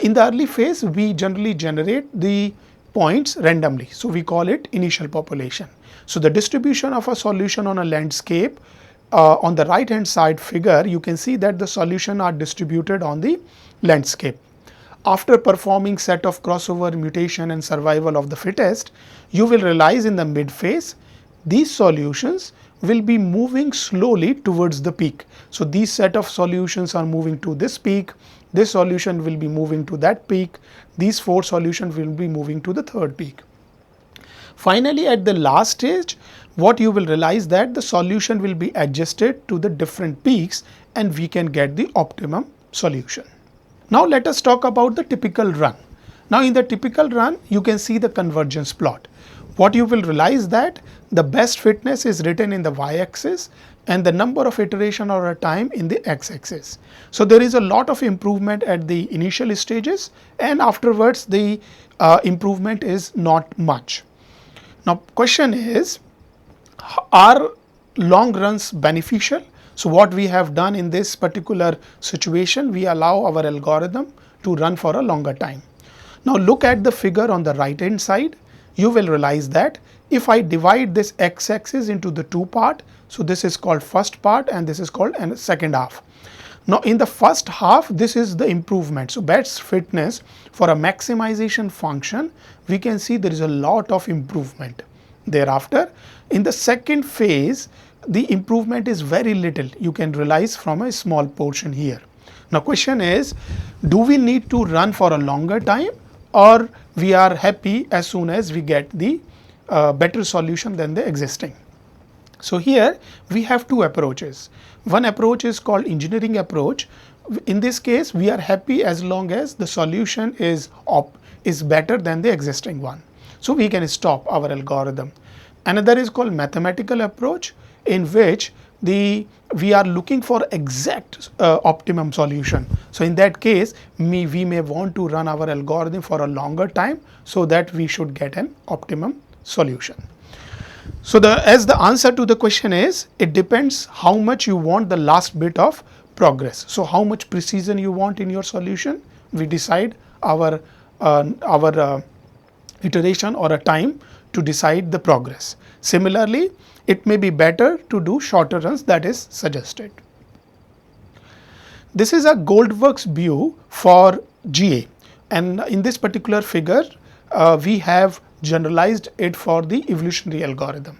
in the early phase, we generally generate the points randomly. So we call it initial population. So the distribution of a solution on a landscape, on the right hand side figure, you can see that the solution are distributed on the landscape. After performing set of crossover, mutation and survival of the fittest, you will realize in the mid phase, these solutions will be moving slowly towards the peak. So these set of solutions are moving to this peak, this solution will be moving to that peak, these four solutions will be moving to the third peak. Finally, at the last stage, what you will realize that the solution will be adjusted to the different peaks and we can get the optimum solution. Now let us talk about the typical run. Now in the typical run, you can see the convergence plot. What you will realize that the best fitness is written in the y-axis and the number of iteration or a time in the x-axis. So there is a lot of improvement at the initial stages and afterwards the improvement is not much. Now question is, are long runs beneficial? So what we have done in this particular situation, we allow our algorithm to run for a longer time. Now look at the figure on the right hand side. you will realize that if I divide this x-axis into the two part, so this is called first part and this is called second half. Now in the first half, this is the improvement. So best fitness for a maximization function, we can see there is a lot of improvement. Thereafter, in the second phase, the improvement is very little. You can realize from a small portion here. Now question is, do we need to run for a longer time, or we are happy as soon as we get the better solution than the existing? So here we have two approaches. One approach is called engineering approach. In this case, we are happy as long as the solution is better than the existing one. So we can stop our algorithm. Another is called mathematical approach, in which we are looking for exact optimum solution. So in that case, we may want to run our algorithm for a longer time so that we should get an optimum solution. So as the answer to the question is, it depends how much you want the last bit of progress. So how much precision you want in your solution, we decide our iteration or a time to decide the progress. Similarly, it may be better to do shorter runs, that is suggested. This is a Goldworks view for GA, and in this particular figure, we have generalized it for the evolutionary algorithm.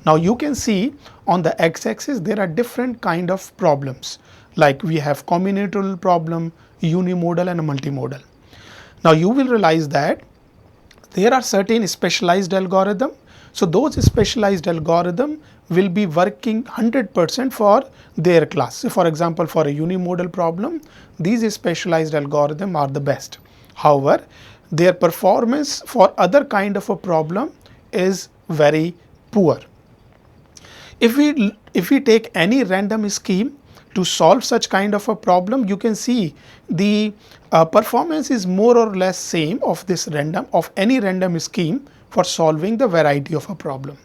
Now you can see on the x-axis there are different kind of problems, like we have combinatorial problem, unimodal and multimodal. Now you will realize that there are certain specialized algorithm. So those specialized algorithm will be working 100% for their class. So for example, for a unimodal problem, these specialized algorithm are the best. However, their performance for other kind of a problem is very poor. If we take any random scheme to solve such kind of a problem, you can see the performance is more or less same of any random scheme for solving the variety of a problem.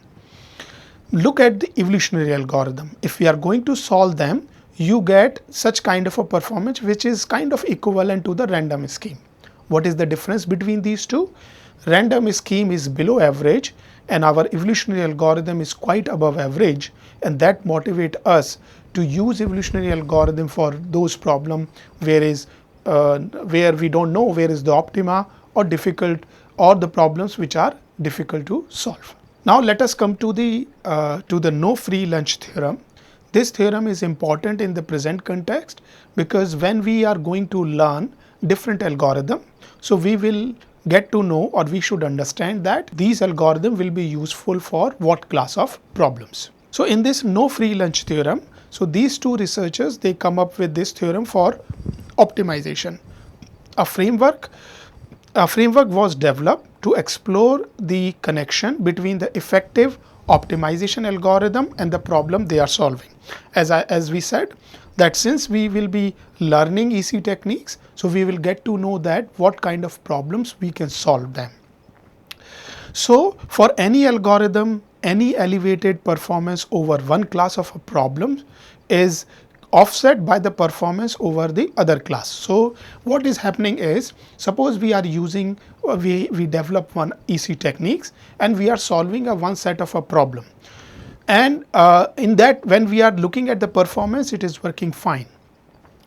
Look at the evolutionary algorithm. If we are going to solve them, you get such kind of a performance which is kind of equivalent to the random scheme. What is the difference between these two? Random scheme is below average and our evolutionary algorithm is quite above average, and that motivates us to use evolutionary algorithm for those problems where we don't know where is the optima or difficult, or the problems which are difficult to solve. Now let us come to the no free lunch theorem. This theorem is important in the present context because when we are going to learn different algorithm, so we will get to know, or we should understand that these algorithms will be useful for what class of problems. So in this no free lunch theorem, so these two researchers, they come up with this theorem for optimization. A framework was developed to explore the connection between the effective optimization algorithm and the problem they are solving. As we said, that since we will be learning EC techniques, so we will get to know that what kind of problems we can solve them. So for any algorithm, any elevated performance over one class of a problem is offset by the performance over the other class. So what is happening is, suppose we are using, we develop one EC techniques and we are solving one set of a problem. And in that, when we are looking at the performance, it is working fine.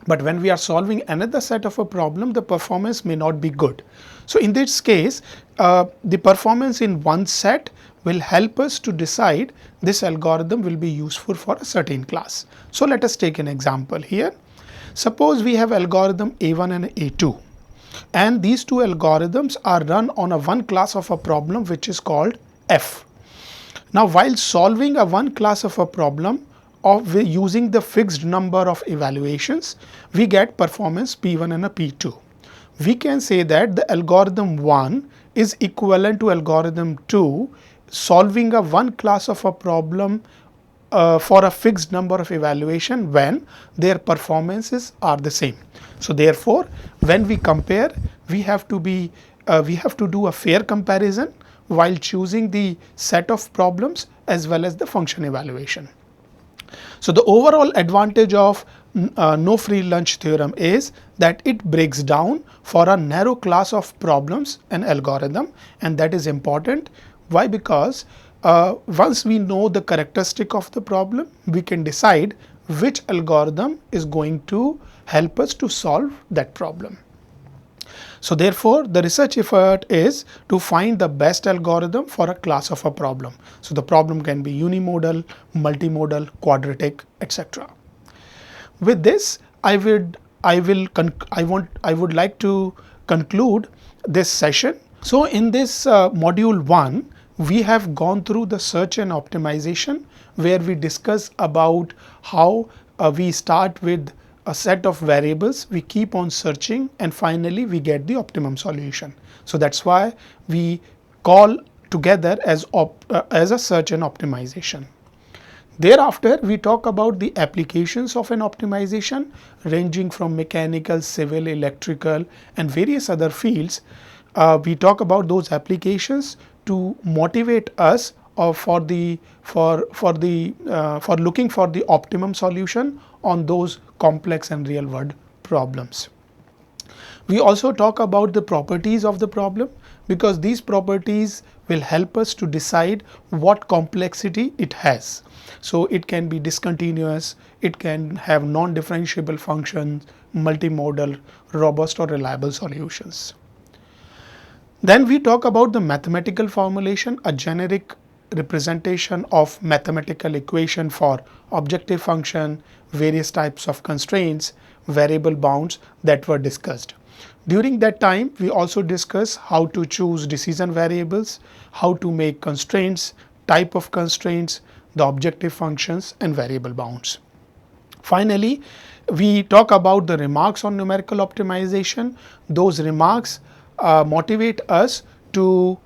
But when we are solving another set of a problem, the performance may not be good. So in this case, the performance in one set will help us to decide this algorithm will be useful for a certain class. So let us take an example here. Suppose we have algorithm A1 and A2, and these two algorithms are run on a one class of a problem which is called F. Now while solving a one class of a problem of using the fixed number of evaluations, we get performance P1 and a P2. We can say that the algorithm 1 is equivalent to algorithm 2 solving a one class of a problem for a fixed number of evaluation when their performances are the same. So therefore, when we compare, we have to do a fair comparison while choosing the set of problems as well as the function evaluation. So the overall advantage of no free lunch theorem is that it breaks down for a narrow class of problems an algorithm, and that is important. Why? Because once we know the characteristic of the problem, we can decide which algorithm is going to help us to solve that problem. So therefore, the research effort is to find the best algorithm for a class of a problem. So the problem can be unimodal, multimodal, quadratic, etc. With this, I would like to conclude this session. So in this module 1, we have gone through the search and optimization, where we discuss about how we start with a set of variables, we keep on searching, and finally we get the optimum solution. So that's why we call together as a search and optimization. Thereafter, we talk about the applications of an optimization ranging from mechanical, civil, electrical, and various other fields. We talk about those applications to motivate us for looking for the optimum solution on those complex and real world problems. We also talk about the properties of the problem, because these properties will help us to decide what complexity it has. So it can be discontinuous, it can have non-differentiable functions, multimodal, robust or reliable solutions. Then we talk about the mathematical formulation, a generic representation of mathematical equation for objective function, various types of constraints, variable bounds that were discussed. During that time, we also discuss how to choose decision variables, how to make constraints, type of constraints, the objective functions, and variable bounds. Finally, we talk about the remarks on numerical optimization. Those remarks motivate us to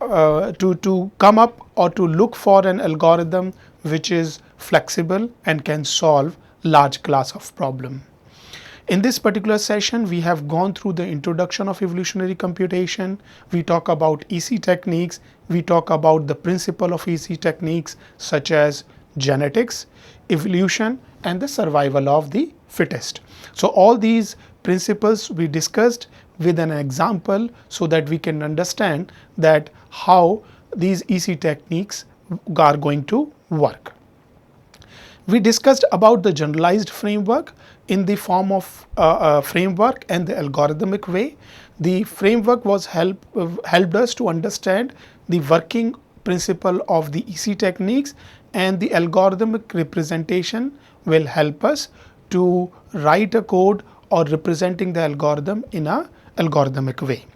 come up or to look for an algorithm which is flexible and can solve large class of problem. In this particular session, we have gone through the introduction of evolutionary computation. We talk about EC techniques. We talk about the principle of EC techniques such as genetics, evolution, and the survival of the fittest. So all these principles we discussed with an example, so that we can understand that how these EC techniques are going to work. We discussed about the generalized framework in the form of a framework and the algorithmic way. The framework was helped us to understand the working principle of the EC techniques, and the algorithmic representation will help us to write a code or representing the algorithm in a algorithmic way.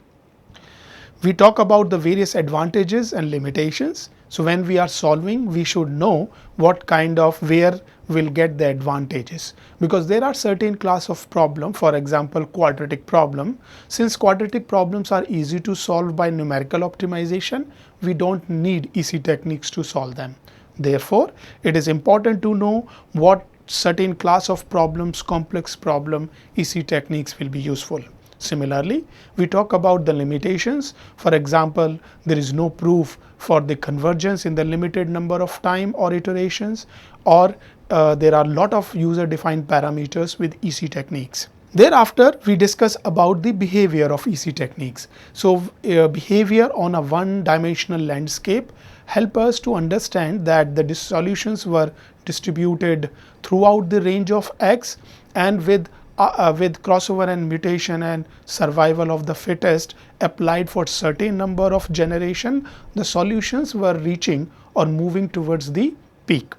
We talk about the various advantages and limitations. So when we are solving, we should know what kind of where we'll get the advantages, because there are certain class of problem, for example quadratic problem. Since quadratic problems are easy to solve by numerical optimization, we don't need EC techniques to solve them. Therefore, it is important to know what certain class of problems, complex problem, EC techniques will be useful. Similarly, we talk about the limitations. For example, there is no proof for the convergence in the limited number of time or iterations, or there are a lot of user defined parameters with EC techniques. Thereafter, we discuss about the behavior of EC techniques. So behavior on a one dimensional landscape help us to understand that the solutions were distributed throughout the range of X, and with crossover and mutation and survival of the fittest applied for certain number of generation, the solutions were reaching or moving towards the peak.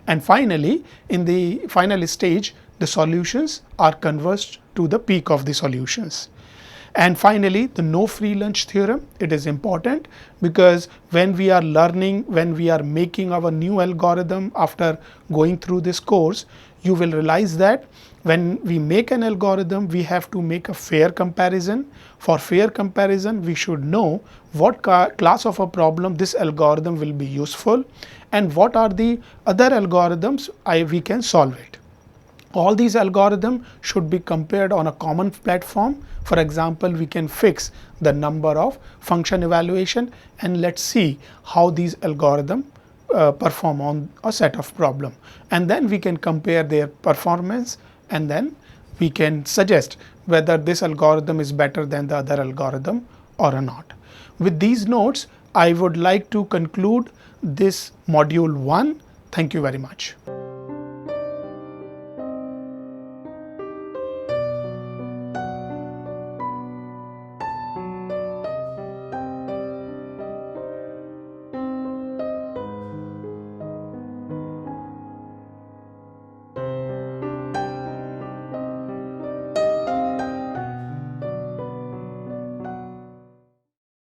And finally, in the final stage, the solutions are converged to the peak of the solutions. And finally, the no free lunch theorem, it is important, because when we are learning, when we are making our new algorithm after going through this course, you will realize that when we make an algorithm, we have to make a fair comparison. For fair comparison, we should know what class of a problem this algorithm will be useful, and what are the other algorithms we can solve it. All these algorithms should be compared on a common platform. For example, we can fix the number of function evaluation, and let's see how these algorithms perform on a set of problem, and then we can compare their performance and then we can suggest whether this algorithm is better than the other algorithm or not. With these notes, I would like to conclude this module 1. Thank you very much.